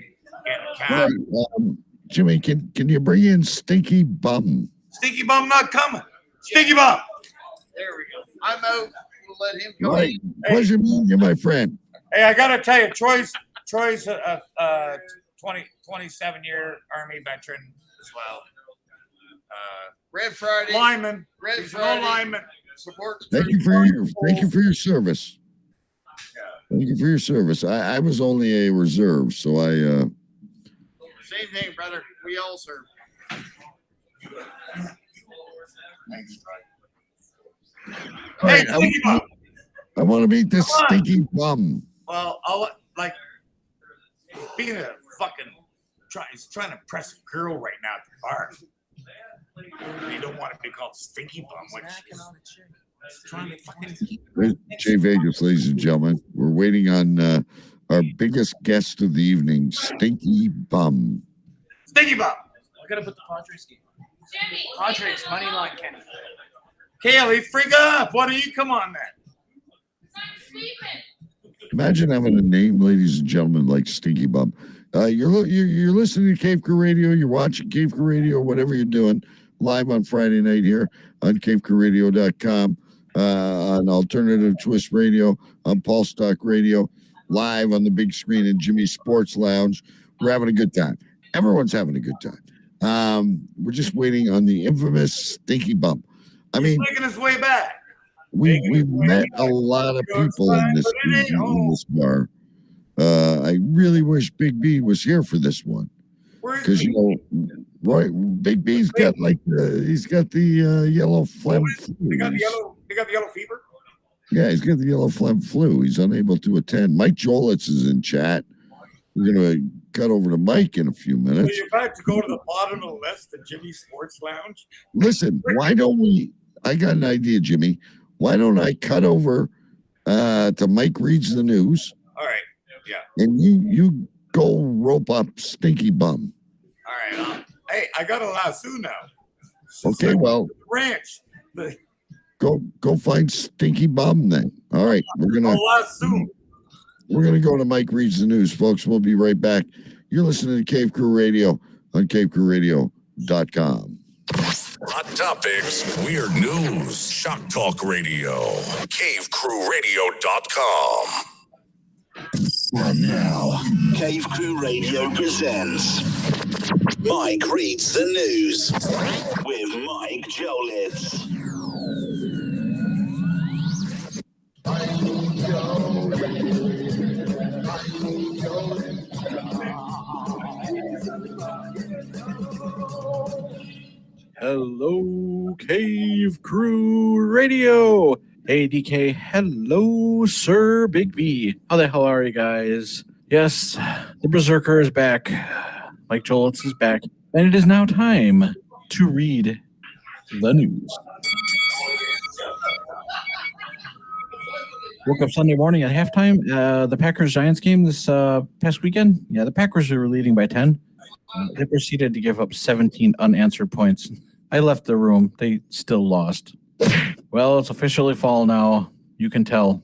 [SPEAKER 14] getting a cab.
[SPEAKER 4] Right, Jimmy, can you bring in Stinky Bum?
[SPEAKER 14] Stinky Bum not coming. Stinky Bum.
[SPEAKER 12] There we go. I'm out. We'll let him go.
[SPEAKER 4] Right. Pleasure meeting you, my friend.
[SPEAKER 14] Hey, I gotta tell you, Troy's a 27-year Army veteran as well.
[SPEAKER 12] Red Friday.
[SPEAKER 14] Lineman.
[SPEAKER 12] Red
[SPEAKER 14] He's
[SPEAKER 12] Friday.
[SPEAKER 14] no lineman.
[SPEAKER 12] Support the
[SPEAKER 4] Thank you for your service. Thank you for your service. I was only a reserve, so I
[SPEAKER 12] Same thing, brother. We all serve.
[SPEAKER 14] Thanks,
[SPEAKER 4] all right, I want to meet this Stinky Bum.
[SPEAKER 14] Well, being a fucking he's trying to press a girl right now at the bar. You don't want to be called Stinky Bum, which is trying to fucking.
[SPEAKER 4] There's Jay Vegas, ladies and gentlemen. We're waiting on our biggest guest of the evening, Stinky Bum.
[SPEAKER 14] Stinky Bum.
[SPEAKER 10] I gotta put the Padres game.
[SPEAKER 15] Padres money line, Kenny.
[SPEAKER 14] Kaylee, freak up. Why don't you come on then?
[SPEAKER 4] Imagine having a name, ladies and gentlemen, like Stinky Bum. You're listening to Cave Crew Radio. You're watching Cave Crew Radio, whatever you're doing, live on Friday night here on CaveCrewRadio.com, on Alternative Twist Radio, on Pulse Talk Radio, live on the big screen in Jimmy's Sports Lounge. We're having a good time. Everyone's having a good time. We're just waiting on the infamous Stinky Bum. I mean,
[SPEAKER 14] making his way back.
[SPEAKER 4] We've met a lot of people in this bar. I really wish Big B was here for this one, because Roy, Big B's got he's got the yellow phlegm flu.
[SPEAKER 14] They got the yellow fever.
[SPEAKER 4] Yeah, he's got the yellow phlegm flu. He's unable to attend. Mike Jolitz is in chat. We're gonna cut over to Mike in a few minutes.
[SPEAKER 14] So you're about to go to the bottom of the list, the Jimmy Sports Lounge.
[SPEAKER 4] Listen, why don't we? I got an idea, Jimmy. Why don't I cut over to Mike Reads the News?
[SPEAKER 14] All right. Yeah.
[SPEAKER 4] And you go rope up Stinky Bum.
[SPEAKER 14] All right. Hey, I got a lasso now.
[SPEAKER 4] Okay, well,
[SPEAKER 14] ranch.
[SPEAKER 4] Go find Stinky Bum then. All right, we're gonna go to Mike Reads the News, folks. We'll be right back. You're listening to Cave Crew Radio on CaveCrewRadio.com.
[SPEAKER 16] Hot topics, weird news, shock talk radio, CaveCrewRadio.com.
[SPEAKER 6] And now, Cave Crew Radio presents Mike Reads the News with Mike Jolitz.
[SPEAKER 17] Hello, Cave Crew Radio. Hey, DK. Hello, Sir Big B. How the hell are you guys? Yes, the Berserker is back. Mike Jolitz is back. And it is now time to read the news. Woke up Sunday morning at halftime. The Packers-Giants game this past weekend. Yeah, the Packers were leading by 10. They proceeded to give up 17 unanswered points. I left the room. They still lost. Well, it's officially fall now. You can tell.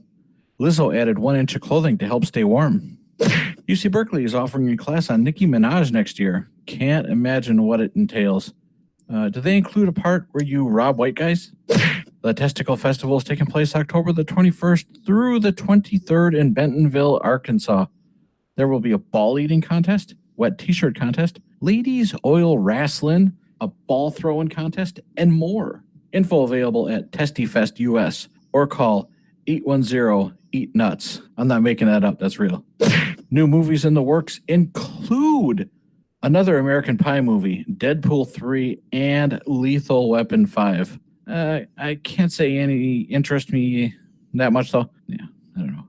[SPEAKER 17] Lizzo added 1 inch of clothing to help stay warm. UC Berkeley is offering a class on Nicki Minaj next year. Can't imagine what it entails. Do they include a part where you rob white guys? The Testicle Festival is taking place October the 21st through the 23rd in Bentonville, Arkansas. There will be a ball eating contest, wet t-shirt contest, ladies oil wrestling, a ball throwing contest, and more. Info available at TestyFest US or call 810-EAT-NUTS. I'm not making that up. That's real. New movies in the works include another American Pie movie, Deadpool 3, and Lethal Weapon 5. I can't say any interest me that much, though. Yeah, I don't know.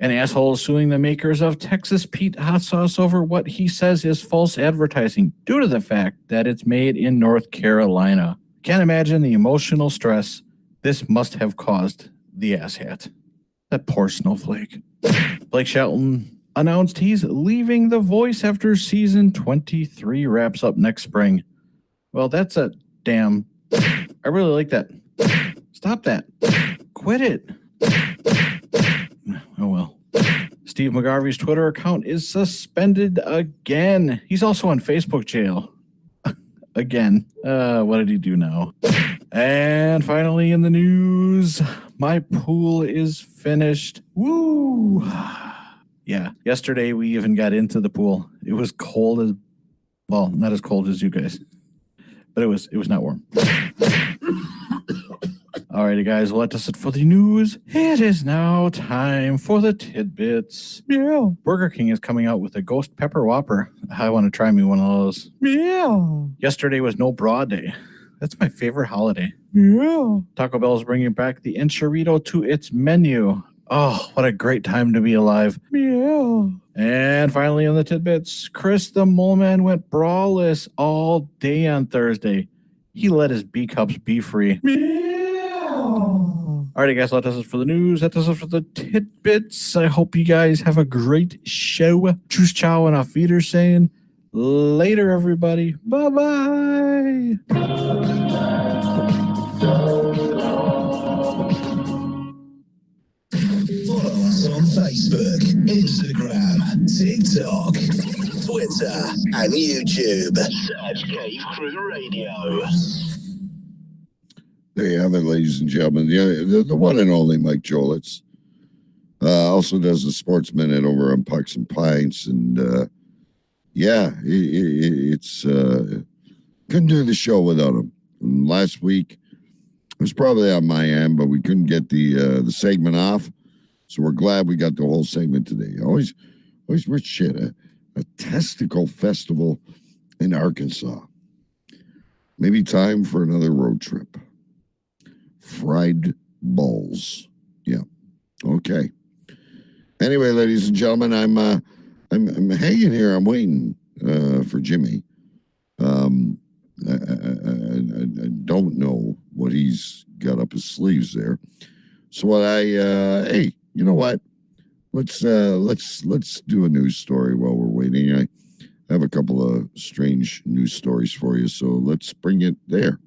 [SPEAKER 17] An asshole is suing the makers of Texas Pete hot sauce over what he says is false advertising due to the fact that it's made in North Carolina. Can't imagine the emotional stress this must have caused the asshat. That poor snowflake. Blake Shelton announced he's leaving The Voice after season 23 wraps up next spring. Well, that's a damn... I really like that. Stop that. Quit it. Oh, well. Steve McGarvey's Twitter account is suspended again. He's also on Facebook jail. Again. What did he do now? And finally in the news, my pool is finished. Woo! Yeah, yesterday we even got into the pool. It was cold as... Well, not as cold as you guys. But it was not warm. Alrighty, guys, well, that does it for the news. It is now time for the tidbits. Yeah. Burger King is coming out with a Ghost Pepper Whopper. I want to try me one of those. Yeah. Yesterday was No Bra Day. That's my favorite holiday. Yeah. Taco Bell is bringing back the Enchilada to its menu. Oh, what a great time to be alive. Yeah. And finally on the tidbits, Chris the Mole Man went braless all day on Thursday. He let his B cups be free. Alrighty, guys, well, that does it for the news. That does it for the tidbits. I hope you guys have a great show. Tschüss, ciao, and auf Wiedersehen. Later, everybody. Bye-bye.
[SPEAKER 6] Follow us on Facebook, Instagram, TikTok, Twitter, and YouTube. Search Cave Crew Radio.
[SPEAKER 4] There you have it, ladies and gentlemen. The one and only Mike Jolitz. Also does the Sports Minute over on Pucks and Pints. And it's couldn't do the show without him. And last week, it was probably on my end, but we couldn't get the segment off. So we're glad we got the whole segment today. Always rich shit. A testicle festival in Arkansas. Maybe time for another road trip. Fried balls. Yeah. Okay. Anyway, ladies and gentlemen, I'm hanging here. I'm waiting for Jimmy. I don't know what he's got up his sleeves there. So what hey, you know what? Let's do a news story while we're waiting. I have a couple of strange news stories for you, so let's bring it there.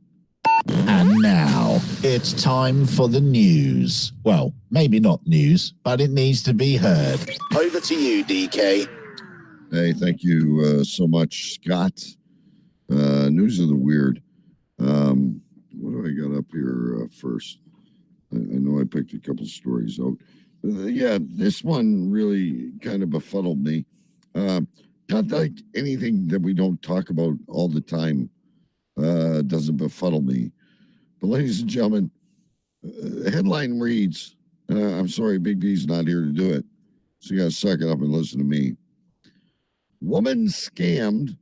[SPEAKER 18] And now it's time for the news. Well, maybe not news, but it needs to be heard.
[SPEAKER 6] Over to you, DK.
[SPEAKER 4] Hey, thank you so much, Scott. News of the weird. What do I got up here first? I know I picked a couple stories out. This one really kind of befuddled me. Not like anything that we don't talk about all the time doesn't befuddle me. But ladies and gentlemen, the headline reads, I'm sorry, Big D's not here to do it, so you got to suck it up and listen to me. Woman scammed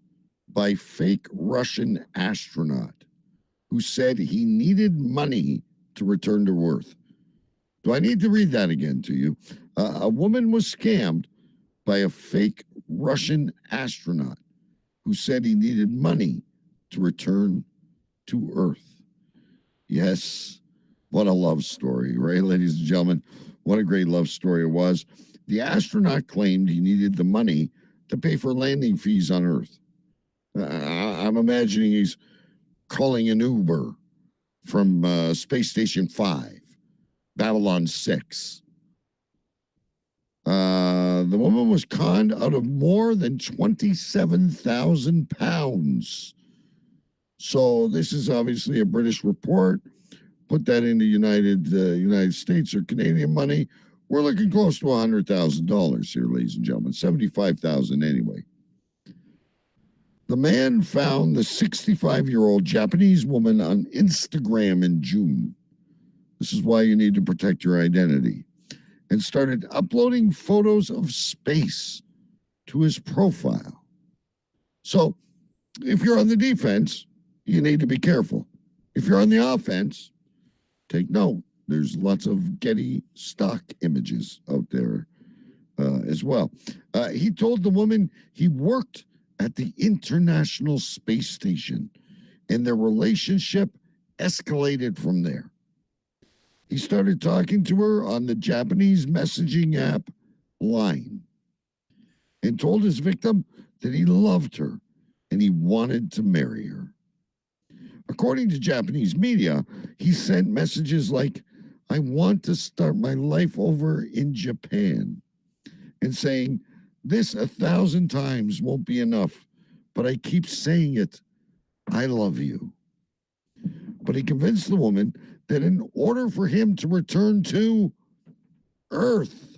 [SPEAKER 4] by fake Russian astronaut who said he needed money to return to Earth. Do I need to read that again to you? A woman was scammed by a fake Russian astronaut who said he needed money to return to Earth. Yes, what a love story, right, ladies and gentlemen? What a great love story it was. The astronaut claimed he needed the money to pay for landing fees on Earth. I'm imagining he's calling an Uber from Space Station 5, Babylon 6. The woman was conned out of more than 27,000 pounds. So this is obviously a British report. Put that into United States or Canadian money. We're looking close to $100,000 here, ladies and gentlemen. 75,000 anyway. The man found the 65-year-old Japanese woman on Instagram in June. This is why you need to protect your identity. And started uploading photos of space to his profile. So if you're on the defense, you need to be careful. If you're on the offense, take note. There's lots of Getty stock images out there as well. He told the woman he worked at the International Space Station, and their relationship escalated from there. He started talking to her on the Japanese messaging app Line and told his victim that he loved her and he wanted to marry her. According to Japanese media, he sent messages like, I want to start my life over in Japan, and saying, this 1,000 times won't be enough, but I keep saying it, I love you. But he convinced the woman that in order for him to return to Earth,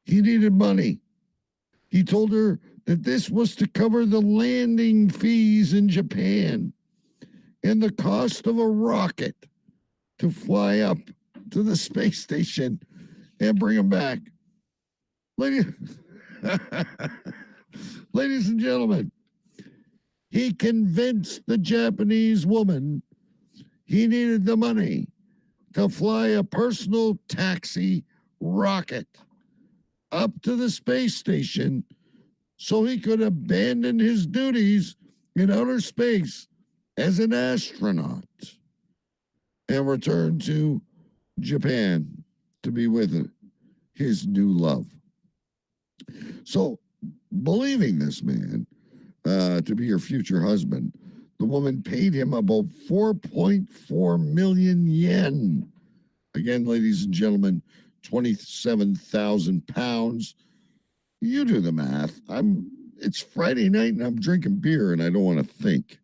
[SPEAKER 4] he needed money. He told her that this was to cover the landing fees in Japan and the cost of a rocket to fly up to the space station and bring him back. Ladies and gentlemen, he convinced the Japanese woman he needed the money to fly a personal taxi rocket up to the space station so he could abandon his duties in outer space as an astronaut and return to Japan to be with his new love. So believing this man to be her future husband. The woman paid him about 4.4 million yen. Again, ladies and gentlemen, 27,000 pounds. You do the math. It's Friday night and I'm drinking beer and I don't want to think.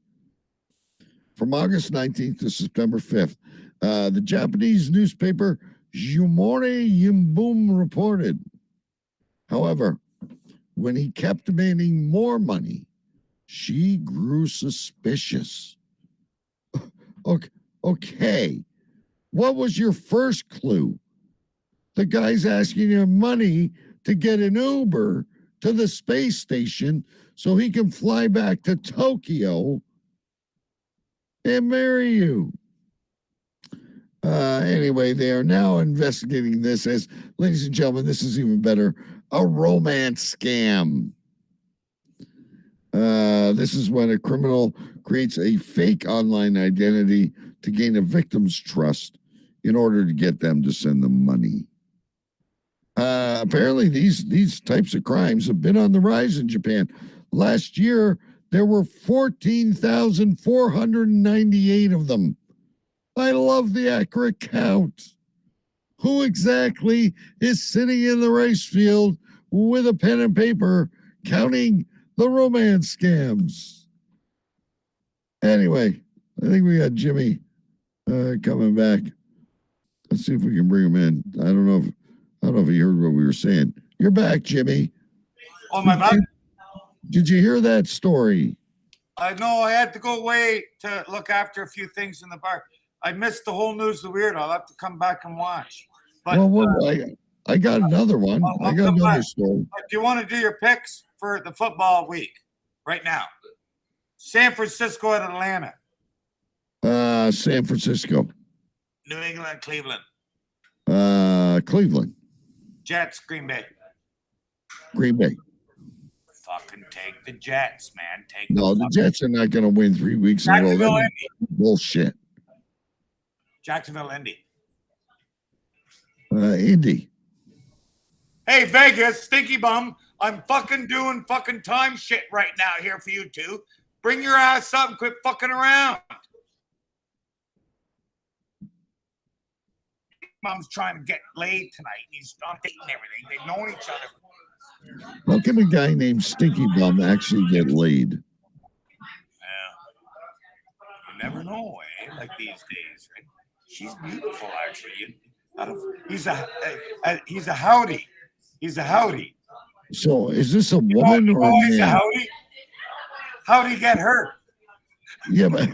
[SPEAKER 4] From August 19th to September 5th, the Japanese newspaper Yomiuri Shimbun reported. However, when he kept demanding more money, she grew suspicious. Okay. What was your first clue? The guy's asking you money to get an Uber to the space station so he can fly back to Tokyo and marry you. Anyway, they are now investigating this as, ladies and gentlemen, this is even better, a romance scam. This is when a criminal creates a fake online identity to gain a victim's trust in order to get them to send them money. Apparently, these types of crimes have been on the rise in Japan. Last year, there were 14,498 of them. I love the accurate count. Who exactly is sitting in the rice field with a pen and paper counting the romance scams? Anyway, I think we got Jimmy coming back. Let's see if we can bring him in. I don't know if he heard what we were saying. You're back, Jimmy.
[SPEAKER 14] Oh, my back?
[SPEAKER 4] Did you hear that story?
[SPEAKER 14] I know I had to go away to look after a few things in the bar. I missed the whole news of the weird. I'll have to come back and watch. But
[SPEAKER 4] I got another one. I got another story.
[SPEAKER 14] Do you want to do your picks for the football week right now? San Francisco at Atlanta.
[SPEAKER 4] San Francisco.
[SPEAKER 14] New England, Cleveland.
[SPEAKER 4] Cleveland.
[SPEAKER 14] Jets, Green Bay.
[SPEAKER 4] Green Bay.
[SPEAKER 14] Fucking take the Jets, man.
[SPEAKER 4] The Jets are not going to win 3 weeks in a row.
[SPEAKER 14] Jacksonville,
[SPEAKER 4] That's bullshit.
[SPEAKER 14] Jacksonville, Indy.
[SPEAKER 4] Indy.
[SPEAKER 14] Hey, Vegas, stinky bum. I'm fucking doing fucking time shit right now here for you two. Bring your ass up and quit fucking around. Mom's trying to get laid tonight. He's on dating everything. They've known each other.
[SPEAKER 4] How can a guy named Stinky Bum actually get laid?
[SPEAKER 14] You never know, like these days, right? She's beautiful, actually. He's a howdy. He's a howdy.
[SPEAKER 4] So is this a woman or a man?
[SPEAKER 14] He's a howdy. How'd he get hurt?
[SPEAKER 4] Yeah, but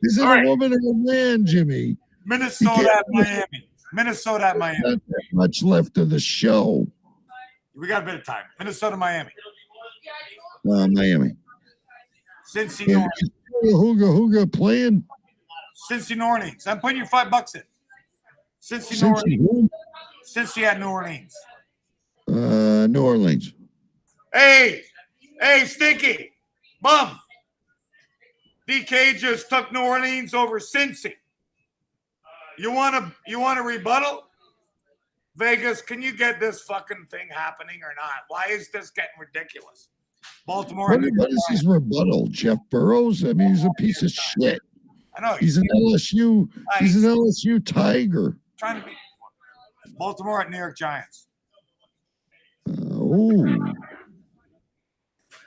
[SPEAKER 4] is it a woman or a man, Jimmy?
[SPEAKER 14] Minnesota at Miami. Minnesota at Miami.
[SPEAKER 4] Not that much left of the show.
[SPEAKER 14] We got a bit of time. Minnesota, Miami.
[SPEAKER 4] Miami.
[SPEAKER 14] Cincy,
[SPEAKER 4] New Orleans. Hooga playing?
[SPEAKER 14] Cincy, New Orleans. I'm putting you $5 in. Cincy, New Orleans. Cincy at New Orleans.
[SPEAKER 4] New Orleans.
[SPEAKER 14] Hey, Stinky. Bum. DK just took New Orleans over Cincy. You want a rebuttal? Vegas, can you get this fucking thing happening or not? Why is this getting ridiculous? Baltimore.
[SPEAKER 4] What is his rebuttal? Jeff Burrows? I mean, he's a piece of shit.
[SPEAKER 14] I know.
[SPEAKER 4] He's an LSU. He's an LSU Tiger.
[SPEAKER 14] Trying to be Baltimore at New York Giants.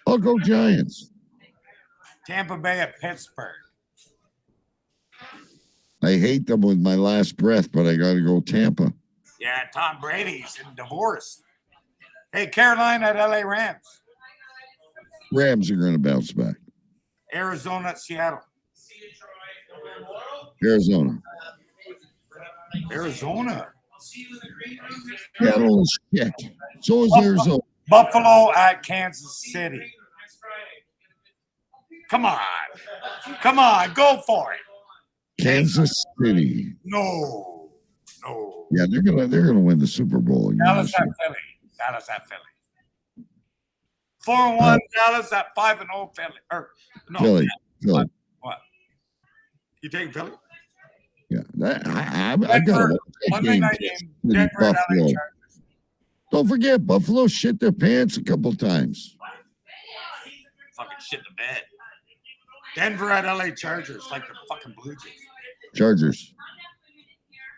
[SPEAKER 4] I'll go Giants.
[SPEAKER 14] Tampa Bay at Pittsburgh.
[SPEAKER 4] I hate them with my last breath, but I got to go Tampa.
[SPEAKER 14] Yeah, Tom Brady's in divorce. Hey, Carolina at LA Rams.
[SPEAKER 4] Rams are going to bounce back.
[SPEAKER 14] Arizona at Seattle.
[SPEAKER 4] Arizona. Seattle is shit. So is Arizona.
[SPEAKER 14] Buffalo at Kansas City. Come on, go for it.
[SPEAKER 4] Kansas City.
[SPEAKER 14] No.
[SPEAKER 4] Yeah, they're gonna win the Super Bowl.
[SPEAKER 14] Dallas at Philly. 4-1 Dallas at 5-0 Philly.
[SPEAKER 4] Philly.
[SPEAKER 14] What? You take Philly?
[SPEAKER 4] Yeah, I got
[SPEAKER 14] Monday night game. Denver at LA Chargers.
[SPEAKER 4] Don't forget, Buffalo shit their pants a couple times.
[SPEAKER 14] Fucking shit in the bed. Denver at LA Chargers, like the fucking Blue Jays.
[SPEAKER 4] Chargers.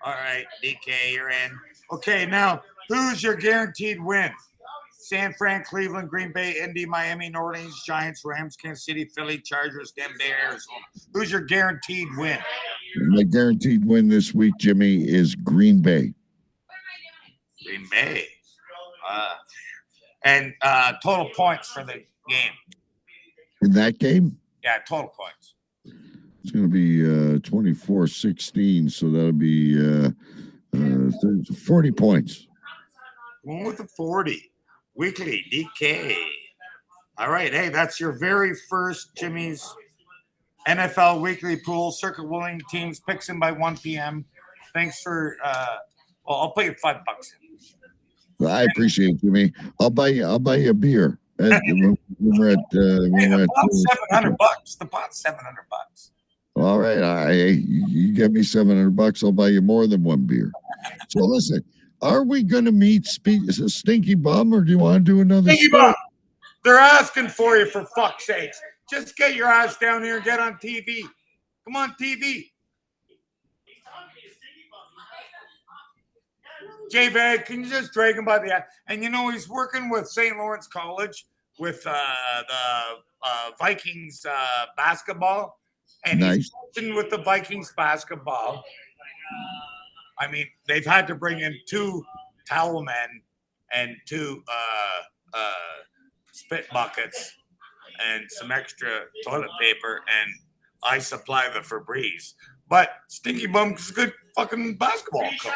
[SPEAKER 14] All right, DK, you're in. Okay, now, who's your guaranteed win? San Fran, Cleveland, Green Bay, Indy, Miami, New Orleans, Giants, Rams, Kansas City, Philly, Chargers, Denver, Arizona. Who's your guaranteed win?
[SPEAKER 4] My guaranteed win this week, Jimmy, is Green Bay.
[SPEAKER 14] Green Bay. And total points for the game.
[SPEAKER 4] In that game?
[SPEAKER 14] Yeah, total points.
[SPEAKER 4] It's going to be 24-16, so that'll be 40 points.
[SPEAKER 14] Going with the 40. Weekly, DK. All right, hey, that's your very first Jimmy's NFL Weekly Pool. Circle willing teams picks in by 1 p.m. Thanks for, I'll pay you $5.
[SPEAKER 4] Well, I appreciate it, Jimmy. I'll buy you a beer. When we're at,
[SPEAKER 14] $700. The pot's $700.
[SPEAKER 4] All right, you get me $700. I'll buy you more than one beer. So listen, are we going to meet Stinky Bum, or do you want to do another?
[SPEAKER 14] Stinky Bum, they're asking for you, for fuck's sakes. Just get your ass down here and get on TV. Come on, TV. J-Vag, can you just drag him by the ass? And you know, he's working with St. Lawrence College with the Vikings basketball. And he's working with the Vikings basketball. I mean, they've had to bring in 2 towel men and 2 spit buckets and some extra toilet paper, and I supply the Febreze. But Stinky Bum's a good fucking basketball coach.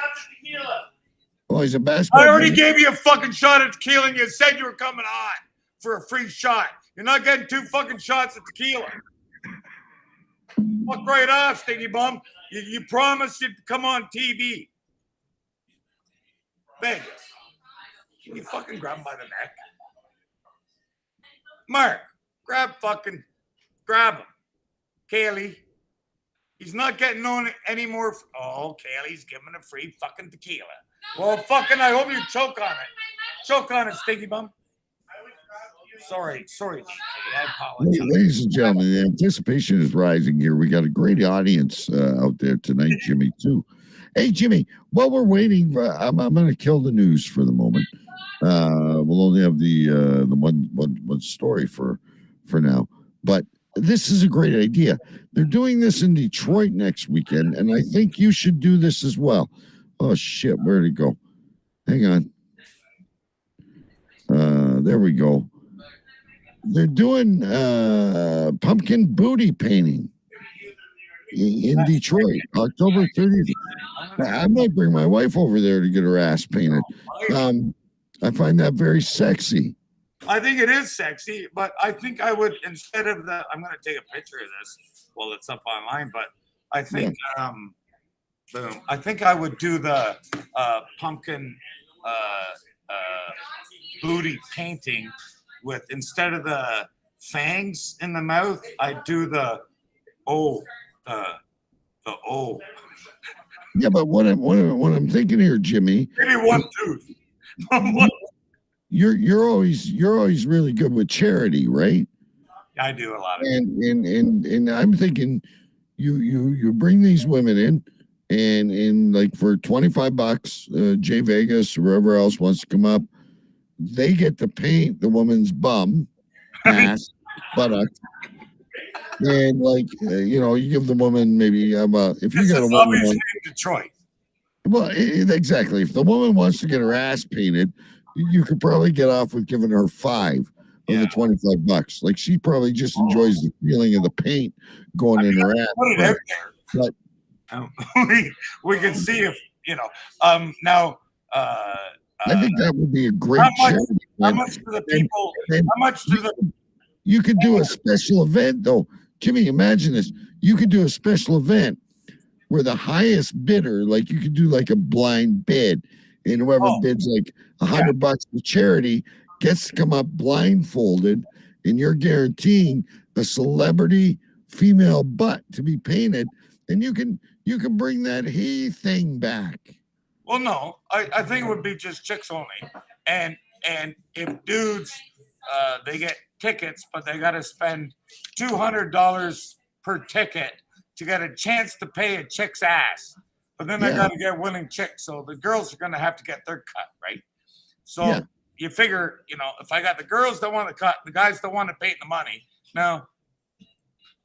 [SPEAKER 4] Oh, he's a basketball.
[SPEAKER 14] I already gave you a fucking shot at tequila, and you said you were coming on for a free shot. You're not getting 2 fucking shots at tequila. Fuck right off, Stinky Bum. You promised you'd come on TV. Vegas. Can you fucking grab him by the neck? Mark, grab him. Kaylee. He's not getting on any more. Oh, Kaylee's giving a free fucking tequila. Well, fucking, I hope you choke on it. Choke on it, Stinky Bum. Sorry, DK. I apologize.
[SPEAKER 4] Ladies and gentlemen, the anticipation is rising here. We got a great audience out there tonight, Jimmy, too. Hey, Jimmy, while we're waiting, I'm going to kill the news for the moment. We'll only have the one story for now. But this is a great idea. They're doing this in Detroit next weekend, and I think you should do this as well. Oh, shit, where'd it go? Hang on. There we go. They're doing pumpkin booty painting in Detroit, October 30th. I might bring my wife over there to get her ass painted. I find that very sexy.
[SPEAKER 14] I think it is sexy, but I think I would, instead of the, I'm going to take a picture of this while it's up online, but I think, boom, I think I would do the pumpkin booty painting with, instead of the fangs in the mouth, I do the O.
[SPEAKER 4] Yeah, but what I'm thinking here, Jimmy.
[SPEAKER 14] Maybe one tooth.
[SPEAKER 4] You're always really good with charity, right?
[SPEAKER 14] I do a lot of
[SPEAKER 4] and I'm thinking you bring these women in and like for $25, Jay Vegas, whoever else wants to come up, they get to paint the woman's bum, ass, buttock. And like you give the woman maybe if you got a woman
[SPEAKER 14] in Detroit.
[SPEAKER 4] Well, exactly. If the woman wants to get her ass painted, you could probably get off with giving her $5 of the $25. Like she probably just enjoys the feeling of the paint going in her ass.
[SPEAKER 14] Put it out there. But we can see if now.
[SPEAKER 4] I think that would be a great charity.
[SPEAKER 14] How much do the people? How much do the?
[SPEAKER 4] You could do a special event, though, Jimmy. Imagine this: you could do a special event where the highest bidder, like you could do like a blind bid, and whoever bids like $100 for charity gets to come up blindfolded, and you're guaranteeing a celebrity female butt to be painted, and you can bring that he thing back.
[SPEAKER 14] Well, no, I think it would be just chicks only, And if dudes, they get tickets, but they got to spend $200 per ticket to get a chance to pay a chick's ass. But then I got to get willing chicks, so the girls are going to have to get their cut, right? So you figure, if I got the girls that want to cut, the guys that want to pay the money. Now,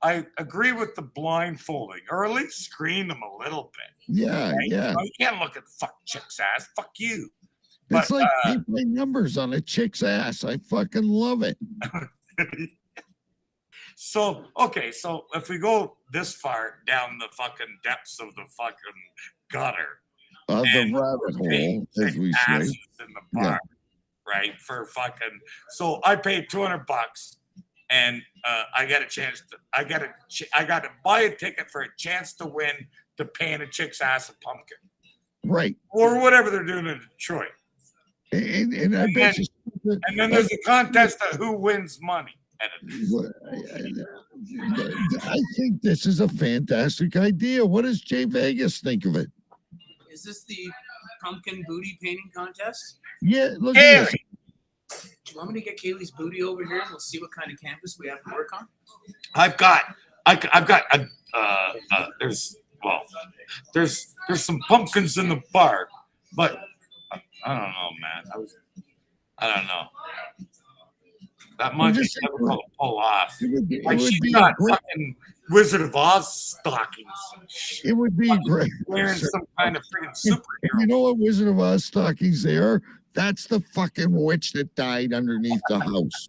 [SPEAKER 14] I agree with the blindfolding, or at least screen them a little bit.
[SPEAKER 4] Yeah,
[SPEAKER 14] right?
[SPEAKER 4] yeah.
[SPEAKER 14] You can't look at the fuck chick's ass. Fuck you.
[SPEAKER 4] It's
[SPEAKER 14] But,
[SPEAKER 4] like pay numbers on a chick's ass. I fucking love it.
[SPEAKER 14] So if we go this far down the fucking depths of the fucking gutter,
[SPEAKER 4] The rabbit hole, as we say.
[SPEAKER 14] asses in the bar, right? For fucking, so I paid $200, and I got a chance to, I got to buy a ticket for a chance to win to paint a chick's ass a pumpkin,
[SPEAKER 4] Right.
[SPEAKER 14] or whatever they're doing in Detroit.
[SPEAKER 4] And I bet you.
[SPEAKER 14] And then there's a contest of who wins money.
[SPEAKER 4] I think this is a fantastic idea. What does Jay Vegas think of it?
[SPEAKER 15] Is this the pumpkin booty painting contest?
[SPEAKER 4] Yeah, look at this.
[SPEAKER 15] Do you want me to get Kaylee's booty over here and we'll see what kind of canvas we have to work on?
[SPEAKER 14] I've got there's some pumpkins in the bar, but I don't know, man. I don't know. That might be difficult to pull off. Like she's got fucking Wizard of Oz stockings.
[SPEAKER 4] It would be great.
[SPEAKER 14] Wearing some kind of freaking superhero.
[SPEAKER 4] You know what Wizard of Oz stockings they are? That's the fucking witch that died underneath the house.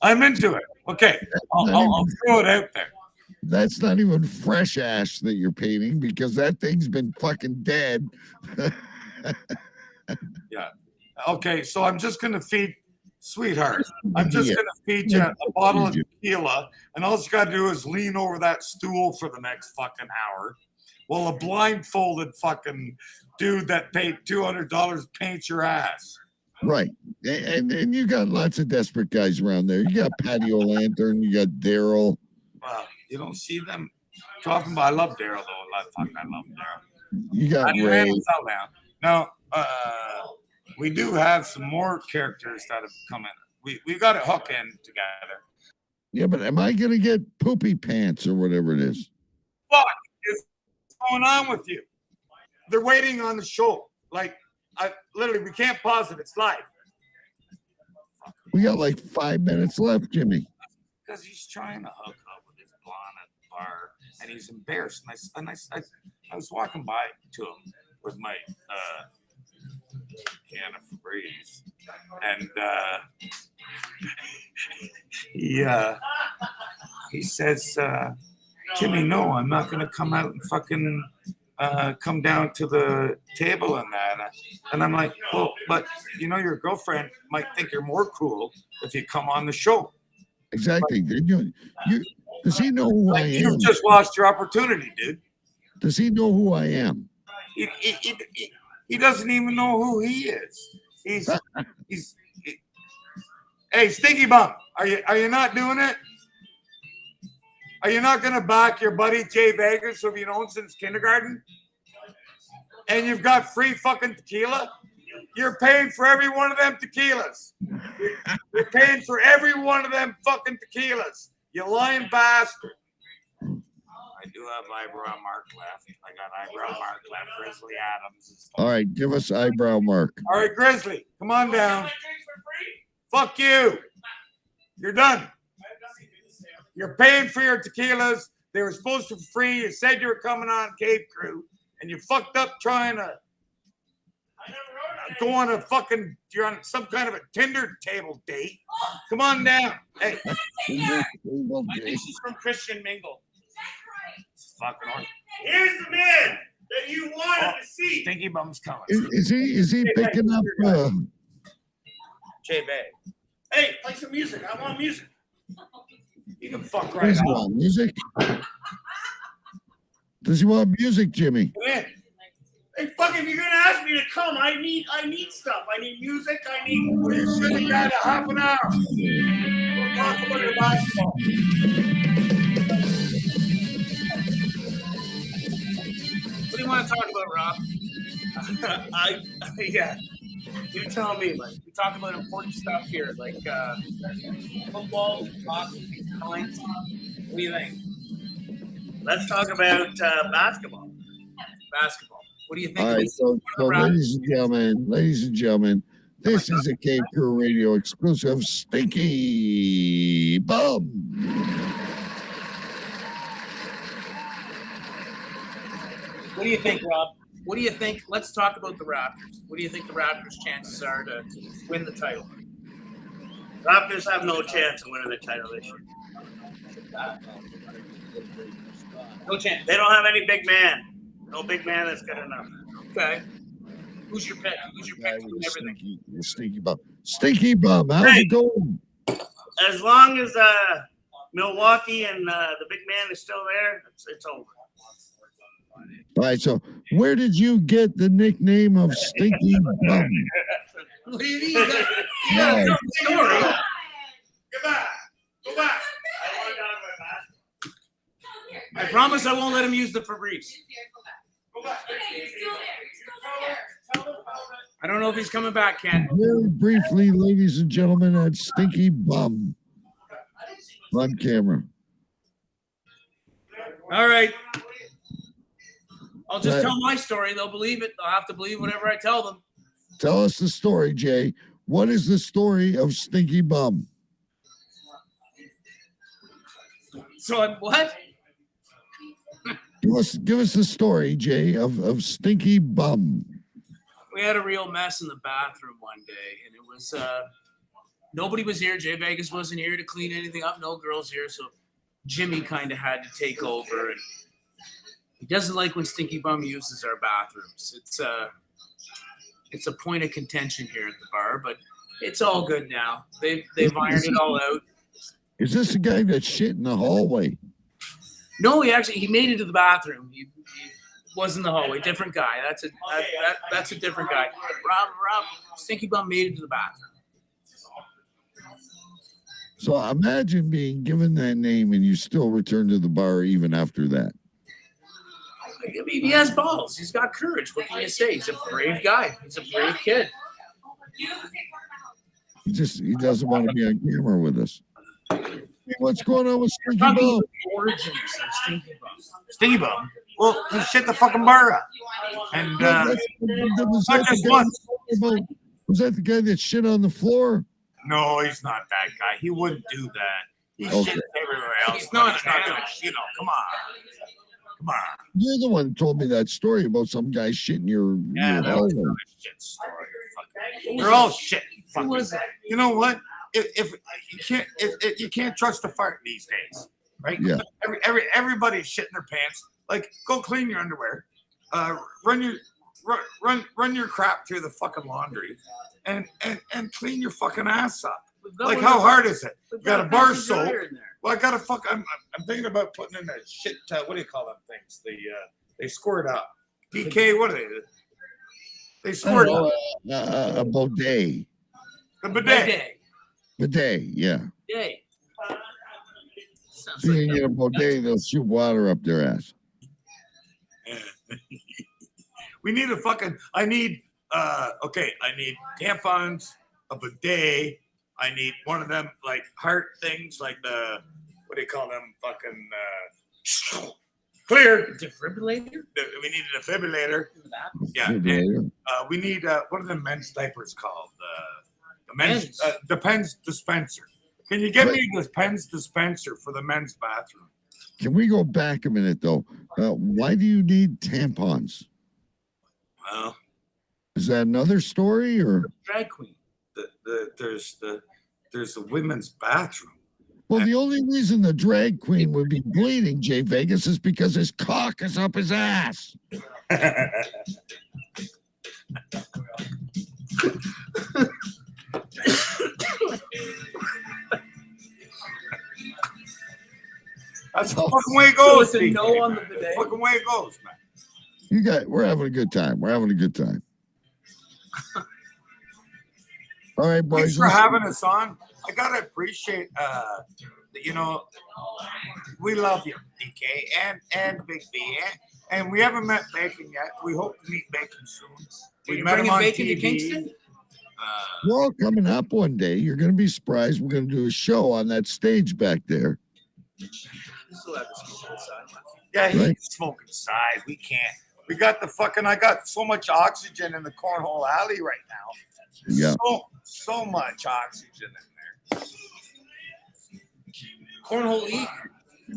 [SPEAKER 14] I'm into it. Okay, I'll throw it out there.
[SPEAKER 4] That's not even fresh ash that you're painting because that thing's been fucking dead.
[SPEAKER 14] Yeah. Okay, so I'm just gonna feed sweetheart. I'm just gonna feed you a bottle of tequila, and all you gotta do is lean over that stool for the next fucking hour, while a blindfolded fucking dude that paid $200 paints your ass.
[SPEAKER 4] Right. And you got lots of desperate guys around there. You got Patio Lantern, you got Daryl.
[SPEAKER 14] You don't see them talking about. I love Daryl though. I love Daryl.
[SPEAKER 4] You got
[SPEAKER 14] I
[SPEAKER 4] Ray.
[SPEAKER 14] Now, we do have some more characters that have come in. We got a hook in together.
[SPEAKER 4] Yeah, but am I gonna get poopy pants or whatever it is?
[SPEAKER 14] What is going on with you? They're waiting on the show. Like, we can't pause it. It's live.
[SPEAKER 4] We got like 5 minutes left, Jimmy.
[SPEAKER 14] Because he's trying to hook up with his blonde at the bar, and he's embarrassed. And I was walking by to him with my can of Febreze, and he says, "Jimmy, no, I'm not going to come out and fucking come down to the table and that." And I'm like, "Well, but your girlfriend might think you're more cool if you come on the show."
[SPEAKER 4] Exactly. Does he know who I am?
[SPEAKER 14] You just lost your opportunity, dude.
[SPEAKER 4] Does he know who I am?
[SPEAKER 14] He doesn't even know who he is. Hey, Stinky Bum, are you not doing it? Are you not gonna back your buddy Jay Vegas, who you've known since kindergarten? And you've got free fucking tequila? You're paying for every one of them tequilas. You're paying for every one of them fucking tequilas. You lying bastard. I do have eyebrow mark left. I got eyebrow mark left. Grizzly Adams.
[SPEAKER 4] All right, give us eyebrow mark.
[SPEAKER 14] All right, Grizzly, come on down. Fuck you. You're done. You're paying for your tequilas. They were supposed to be free. You said you were coming on Cave Crew, and you fucked up trying to go on you're on some kind of a Tinder table date. Come on down. Hey.
[SPEAKER 15] I think she's from Christian Mingle.
[SPEAKER 14] Fucking on.
[SPEAKER 2] Here's the man that you wanted to see.
[SPEAKER 14] Stinky Bum's coming.
[SPEAKER 4] Is he picking up?
[SPEAKER 14] Jay Bay.
[SPEAKER 2] Hey, play some music. I want music.
[SPEAKER 14] You can fuck right
[SPEAKER 4] Does he
[SPEAKER 14] now.
[SPEAKER 4] want music? Does he want music, Jimmy?
[SPEAKER 2] Hey, fuck! If you're gonna ask me to come, I need stuff. I need music. I need.
[SPEAKER 14] You should have got a half an hour. We'll talk about your basketball.
[SPEAKER 15] What do you want to talk about, Rob? Yeah. You tell me, like, we talk about important stuff here, like football, hockey, science. What do you think?
[SPEAKER 19] Let's talk about basketball.
[SPEAKER 15] Basketball. What do you think?
[SPEAKER 4] All right, so ladies and gentlemen, this is a Cave Crew Radio exclusive Stinky Bum.
[SPEAKER 15] What do you think, Rob? What do you think? Let's talk about the Raptors. What do you think the Raptors' chances are to win the title?
[SPEAKER 19] Raptors have no chance of winning the title this year.
[SPEAKER 15] No chance.
[SPEAKER 19] They don't have any big man. No big man that's good enough.
[SPEAKER 15] Okay. Who's your pick? Who's your pick? And everything.
[SPEAKER 4] Stinky Bum. Stinky Bum, how's it going?
[SPEAKER 19] As long as Milwaukee and the big man is still there, it's over.
[SPEAKER 4] All right, so where did you get the nickname of Stinky Bum?
[SPEAKER 15] Yeah, no story.
[SPEAKER 19] Go back.
[SPEAKER 15] I promise I won't let him use the Febreze. I don't know if he's coming back, Ken.
[SPEAKER 4] Very briefly, ladies and gentlemen, at Stinky Bum on camera.
[SPEAKER 15] All right. I'll just tell my story. They'll believe it. They'll have to believe whatever I tell them.
[SPEAKER 4] Tell us the story, Jay. What is the story of Stinky Bum?
[SPEAKER 15] So what?
[SPEAKER 4] Give us the story, Jay, of Stinky Bum.
[SPEAKER 15] We had a real mess in the bathroom one day, and it was nobody was here. Jay Vegas wasn't here to clean anything up. No girls here, so Jimmy kind of had to take over. And he doesn't like when Stinky Bum uses our bathrooms. It's a point of contention here at the bar, but it's all good now. They've ironed it all out.
[SPEAKER 4] Is this the guy that shit in the hallway?
[SPEAKER 15] No, he made it to the bathroom. He was in the hallway. Different guy. That's a different guy. Rob, Stinky Bum made it to the bathroom.
[SPEAKER 4] So imagine being given that name and you still return to the bar even after that.
[SPEAKER 15] I mean, he has balls. He's got courage. What can you say? He's a brave guy. He's a brave kid.
[SPEAKER 4] He doesn't want to be on camera with us. Hey, what's going on with Stinky Bum?
[SPEAKER 15] Origins of Stinky Bum.
[SPEAKER 14] Stinky Bum? Well, he shit the fucking bar up. And
[SPEAKER 4] was that the guy that shit on the floor?
[SPEAKER 14] No, he's not that guy. He wouldn't do that. He shit everywhere else.
[SPEAKER 15] He's not
[SPEAKER 14] gonna, come on.
[SPEAKER 4] You're the one who told me that story about some guy shitting your hallway.
[SPEAKER 14] Shit story. They're all shit. You know what? If you can't trust a fart these days, right?
[SPEAKER 4] Yeah.
[SPEAKER 14] Everybody's shitting their pants. Like, go clean your underwear. Run your crap through the fucking laundry, and clean your fucking ass up. Like, how hard is it? You got a bar soap. Well, I got to I'm thinking about putting in that shit. What do you call them things? They squirt up. DK. What are they? They squirt up.
[SPEAKER 4] A bidet.
[SPEAKER 14] The bidet.
[SPEAKER 4] Bidet, yeah.
[SPEAKER 15] Yay.
[SPEAKER 4] So you can get a bidet, they'll shoot water up their ass.
[SPEAKER 14] We need I need tampons, a bidet. I need one of them, like, heart things, like what do you call them? Fucking, clear.
[SPEAKER 15] Defibrillator?
[SPEAKER 14] We need a defibrillator. Yeah. And, we need, what are the men's diapers called? The Pens dispenser. Can you get me the Pens dispenser for the men's bathroom?
[SPEAKER 4] Can we go back a minute, though? Why do you need tampons?
[SPEAKER 14] Well,
[SPEAKER 4] is that another story, or
[SPEAKER 15] drag queen?
[SPEAKER 14] There's the women's bathroom.
[SPEAKER 4] Well, the only reason the drag queen would be bleeding, Jay Vegas, is because his cock is up his ass.
[SPEAKER 14] That's the fucking way it goes.
[SPEAKER 15] So it's a no on the bidet.
[SPEAKER 14] Fucking way it goes, man.
[SPEAKER 4] We're having a good time. We're having a good time. All right, boys.
[SPEAKER 14] Thanks for having us on. I gotta appreciate, we love you, DK and Big B And we haven't met Bacon yet. We hope to meet Bacon soon. We
[SPEAKER 15] You're
[SPEAKER 14] met him
[SPEAKER 15] bringing
[SPEAKER 14] on
[SPEAKER 15] Bacon to
[SPEAKER 14] TV.
[SPEAKER 15] Kingston?
[SPEAKER 4] Well, coming up one day, you're going to be surprised. We're going to do a show on that stage back there.
[SPEAKER 14] Yeah, he
[SPEAKER 4] Right.
[SPEAKER 14] can smoke inside. We can't. We got the fucking. I got so much oxygen in the cornhole alley right now.
[SPEAKER 4] Yeah.
[SPEAKER 14] So much oxygen in there.
[SPEAKER 15] Cornhole League.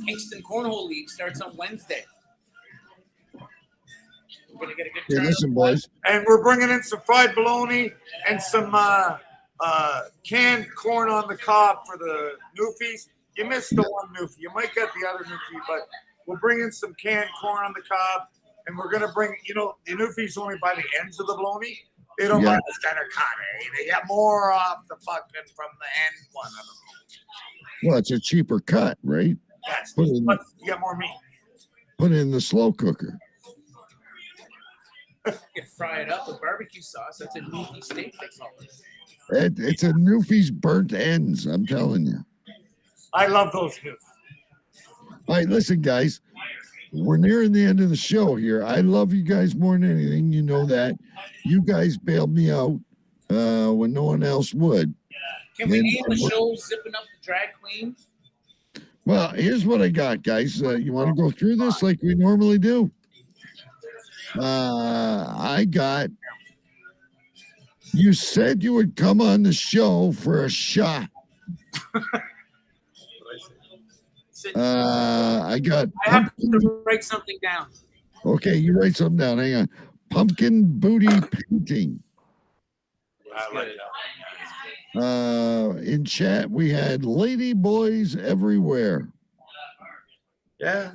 [SPEAKER 15] Kingston Cornhole League starts on Wednesday. We're going to get a good
[SPEAKER 4] Hey,
[SPEAKER 15] turnout.
[SPEAKER 4] listen, boys.
[SPEAKER 14] And we're bringing in some fried bologna and some canned corn on the cob for the newfies. You missed the one newfie. You might get the other newfie, but we'll bring in some canned corn on the cob. And we're going to bring, the newfies only buy the ends of the bologna. They don't buy the center cut. They get more off the fucking from the end one of them.
[SPEAKER 4] Well, it's a cheaper cut, right?
[SPEAKER 14] Yes,
[SPEAKER 4] Put it in,
[SPEAKER 14] but you get more meat.
[SPEAKER 4] put it in the slow cooker.
[SPEAKER 15] You fry it up with barbecue sauce. That's a newfie steak, they call it.
[SPEAKER 4] It's a Newfie's burnt ends, I'm telling you.
[SPEAKER 14] I love those newfies.
[SPEAKER 4] All right, listen, guys. We're nearing the end of the show here. I love you guys more than anything. You know that. You guys bailed me out when no one else would.
[SPEAKER 15] Can we name the show Zipping Up the Drag Queen?
[SPEAKER 4] Well, here's what I got, guys. You want to go through this like we normally do? I got. You said you would come on the show for a shot. I got.
[SPEAKER 15] I have to write something down.
[SPEAKER 4] Okay, you write something down. Hang on. Pumpkin booty painting.
[SPEAKER 14] I like that.
[SPEAKER 4] In chat, we had lady boys everywhere.
[SPEAKER 14] Yeah.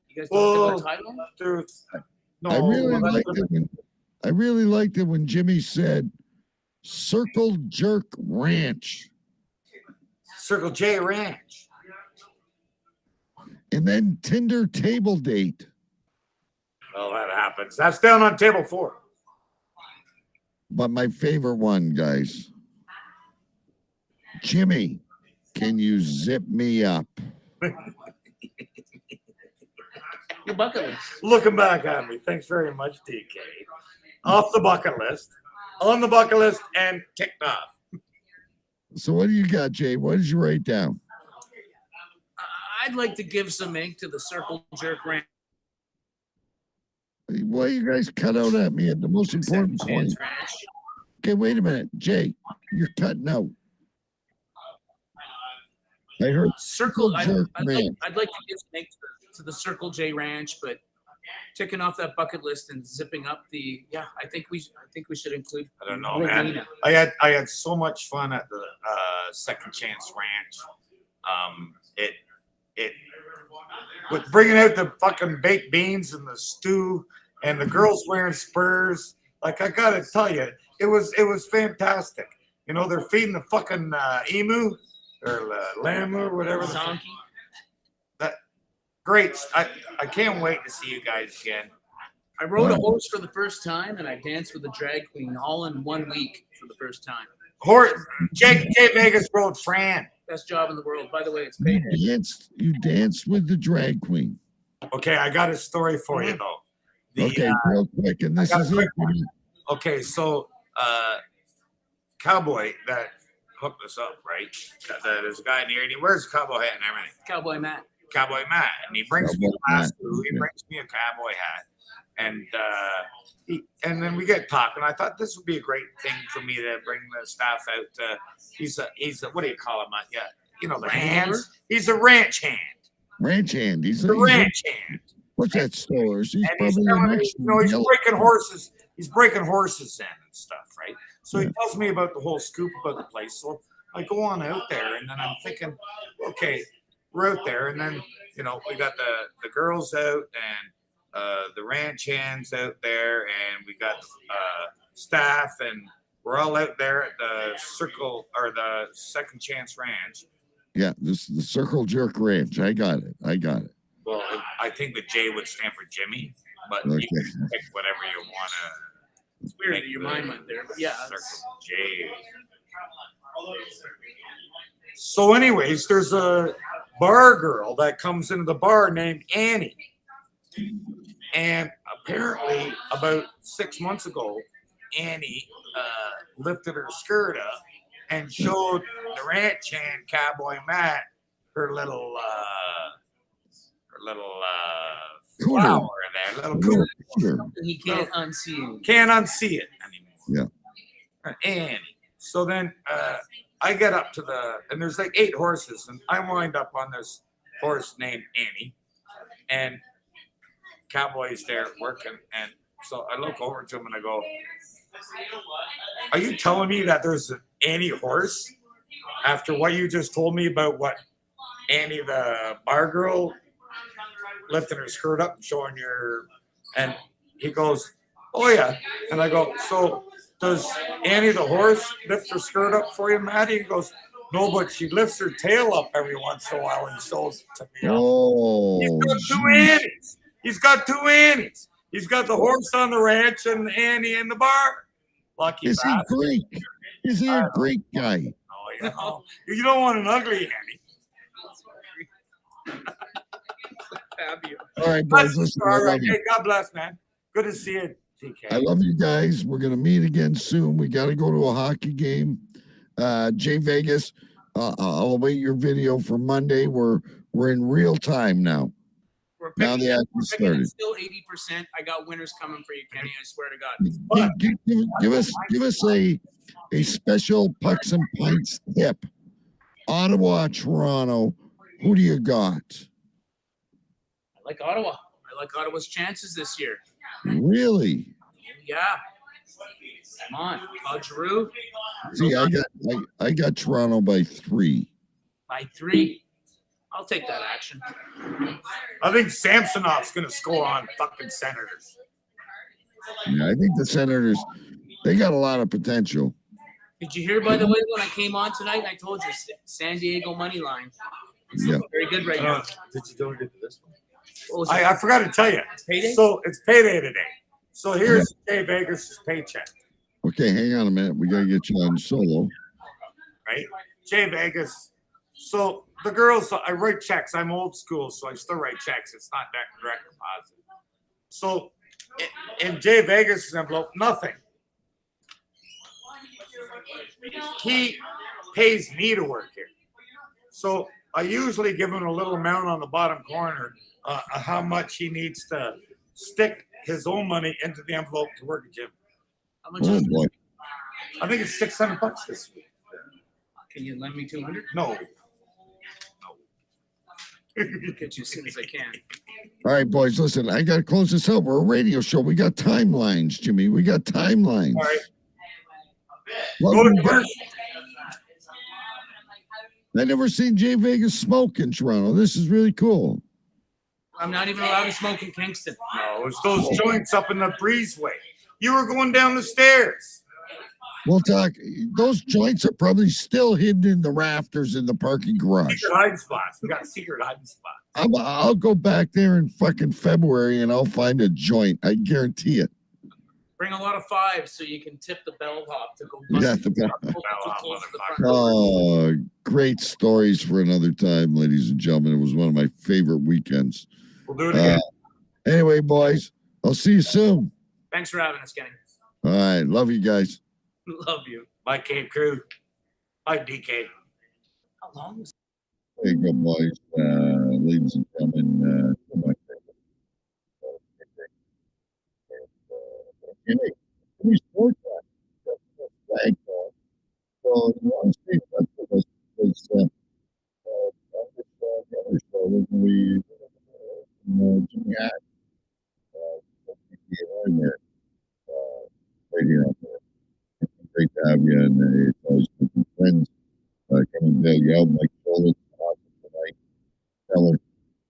[SPEAKER 15] You guys don't know the title?
[SPEAKER 14] Dude, no,
[SPEAKER 4] I really liked it when Jimmy said Circle Jerk Ranch.
[SPEAKER 14] Circle J Ranch.
[SPEAKER 4] And then Tinder table date.
[SPEAKER 14] Well, that happens. That's down on table 4.
[SPEAKER 4] But my favorite one, guys. Jimmy, can you zip me up?
[SPEAKER 15] Your bucket list.
[SPEAKER 14] Looking back at me. Thanks very much, DK. Off the bucket list. On the bucket list and ticked off.
[SPEAKER 4] So what do you got, Jay? What did you write down?
[SPEAKER 15] I'd like to give some ink to the Circle Jerk Ranch.
[SPEAKER 4] Why you guys cut out at me at the most important point? Okay, wait a minute. Jay, you're cutting out. I heard
[SPEAKER 15] Circle.
[SPEAKER 4] Jerk
[SPEAKER 15] I'd
[SPEAKER 4] Ranch.
[SPEAKER 15] like to give some ink to the Circle J Ranch, but ticking off that bucket list and zipping up the I think we should include.
[SPEAKER 14] I don't know, man. I had so much fun at the Second Chance Ranch. It with bringing out the fucking baked beans and the stew and the girls wearing spurs. Like, I gotta tell you, it was fantastic. They're feeding the fucking emu or lamb or whatever. That great. I can't wait to see you guys again.
[SPEAKER 15] I rode a horse for the first time, and I danced with a drag queen all in 1 week for the first time.
[SPEAKER 14] Jay Vegas rode Fran.
[SPEAKER 15] Best job in the world. By the way, it's paid.
[SPEAKER 4] You danced with the drag queen.
[SPEAKER 14] Okay, I got a story for you though.
[SPEAKER 4] Okay, real quick, and this is it.
[SPEAKER 14] Okay, so Cowboy that hooked us up, right? There's a guy in here, and he wears a cowboy hat and everything.
[SPEAKER 15] Cowboy Matt,
[SPEAKER 14] and he brings me a lasso. He brings me a cowboy hat, and then we get talking. I thought this would be a great thing for me to bring the staff out. He's a what do you call him? The hands. He's a ranch hand.
[SPEAKER 4] Ranch hand. He's
[SPEAKER 14] a ranch hand.
[SPEAKER 4] What's that store? He's
[SPEAKER 14] probably he's breaking horses. He's breaking horses in and stuff, right? So he tells me about the whole scoop about the place. So I go on out there, and then I'm thinking, okay, we're out there, and then we got the girls out and the ranch hands out there, and we got staff, and we're all out there at the Circle or the Second Chance Ranch.
[SPEAKER 4] Yeah, this is the Circle Jerk Ranch. I got it.
[SPEAKER 14] Well, I think that J would stand for Jimmy, but you can pick whatever you want to.
[SPEAKER 15] It's weird that your mind went there, but yeah.
[SPEAKER 14] Circle J. So, anyways, there's a bar girl that comes into the bar named Annie. And apparently, about 6 months ago, Annie lifted her skirt up and showed the ranch hand Cowboy Matt her little flower there, little cooter.
[SPEAKER 15] He can't unsee it.
[SPEAKER 14] Can't unsee it anymore.
[SPEAKER 4] Yeah.
[SPEAKER 14] Annie. So then I get up to and there's like 8 horses, and I wind up on this horse named Annie, and Cowboy's there working, and so I look over to him and I go, "Are you telling me that there's an Annie horse after what you just told me about what Annie the bar girl lifting her skirt up and showing your?" And he goes, "Oh yeah," and I go, "So does Annie the horse lift her skirt up for you, Matty?" He goes, "No, but she lifts her tail up every once in a while and shows it to me."
[SPEAKER 4] Oh,
[SPEAKER 14] He's got 2 Annies. He's got the horse on the ranch and Annie in the bar. Lucky
[SPEAKER 4] Is he
[SPEAKER 14] bastard.
[SPEAKER 4] Greek? Is he a Greek guy?
[SPEAKER 14] Oh, you don't want an ugly Annie.
[SPEAKER 4] All right, guys. Listen, I
[SPEAKER 14] All
[SPEAKER 4] love
[SPEAKER 14] right.
[SPEAKER 4] you.
[SPEAKER 14] Hey, God bless, man. Good to see you, TK.
[SPEAKER 4] I love you guys. We're gonna meet again soon. We got to go to a hockey game. Jay Vegas, I'll await your video for Monday. We're in real time now. Now the action started.
[SPEAKER 15] Still 80%. I got winners coming for you, Kenny. I swear to God.
[SPEAKER 4] Give us a special Pucks and Pints tip. Ottawa, Toronto. Who do you got?
[SPEAKER 15] I like Ottawa. I like Ottawa's chances this year.
[SPEAKER 4] Really?
[SPEAKER 15] Yeah. Come on, Claude Giroux.
[SPEAKER 4] See, I got Toronto by 3.
[SPEAKER 15] By 3. I'll take that action.
[SPEAKER 14] I think Samsonov's going to score on fucking Senators.
[SPEAKER 4] Yeah, I think the Senators, they got a lot of potential.
[SPEAKER 15] Did you hear, by the way, when I came on tonight, I told you San Diego money line. It's
[SPEAKER 4] Yeah.
[SPEAKER 15] looking very good right now.
[SPEAKER 14] Did you do it this one?
[SPEAKER 15] What was it?
[SPEAKER 14] I forgot to tell you.
[SPEAKER 15] It's payday?
[SPEAKER 14] So it's payday today. So here's Jay Vegas' paycheck,
[SPEAKER 4] Okay, hang on a minute. We got to get you on solo.
[SPEAKER 14] right? Jay Vegas. So the girls, I write checks. I'm old school, so I still write checks. It's not direct deposit. So in Jay Vegas' envelope, nothing. He pays me to work here. So I usually give him a little amount on the bottom corner how much he needs to stick his own money into the envelope to work at gym.
[SPEAKER 15] How much
[SPEAKER 4] Oh
[SPEAKER 15] is
[SPEAKER 4] boy.
[SPEAKER 14] I think it's $600 this week.
[SPEAKER 15] Can you lend me 200?
[SPEAKER 14] No.
[SPEAKER 15] I'll get you as soon as I can.
[SPEAKER 4] All right, boys, listen, I got to close this out. We're a radio show. We got timelines, Jimmy. We got timelines.
[SPEAKER 14] All right.
[SPEAKER 4] Love
[SPEAKER 14] Go to
[SPEAKER 4] you guys.
[SPEAKER 14] commercial.
[SPEAKER 4] I never seen Jay Vegas smoke in Toronto. This is really cool.
[SPEAKER 15] I'm not even allowed to smoke in Kingston.
[SPEAKER 14] No, it's those joints up in the breezeway. You were going down the stairs.
[SPEAKER 4] We'll talk. Those joints are probably still hidden in the rafters in the parking garage.
[SPEAKER 14] Secret hiding spots. We got secret hiding spots.
[SPEAKER 4] I'll go back there in fucking February and I'll find a joint. I guarantee it.
[SPEAKER 15] Bring a lot of 5s so you can tip the bellhop to go
[SPEAKER 4] Yeah,
[SPEAKER 15] bust
[SPEAKER 4] the bell-
[SPEAKER 15] too close to the front.
[SPEAKER 4] Oh, great stories for another time, ladies and gentlemen. It was one of my favorite weekends.
[SPEAKER 14] We'll do it again.
[SPEAKER 4] Anyway, boys, I'll see you soon.
[SPEAKER 15] Thanks for having us, Kenny.
[SPEAKER 4] All right. Love you guys.
[SPEAKER 15] Love you.
[SPEAKER 14] Bye, Cave Crew. Bye, DK.
[SPEAKER 15] How long was
[SPEAKER 4] There you go, boys. Ladies and gentlemen, my favorite. Any sport flag. So you want to stay in touch with us because on this other show, when we Jimmy Hack, there, right here on there. It's great to have you, and it's always good to be friends. Coming to you out, Mike Jolitz, awesome tonight. Teller,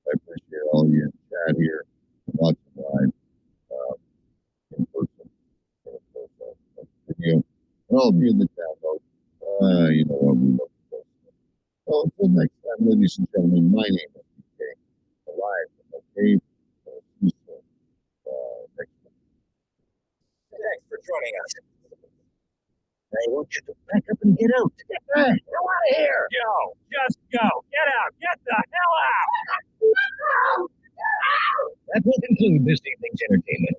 [SPEAKER 4] I appreciate all you in chat here, watching live, in person, video, and all of you in the chat, though. You know what, we love you. Well, until next time, ladies and gentlemen, my name is DK, alive from the cave. See you soon. Next time.
[SPEAKER 5] Thanks for joining us. I want you to back up and get out. Get the hell out of here. Yo, just go. Get out. Get the hell out.
[SPEAKER 20] That will conclude this evening's entertainment.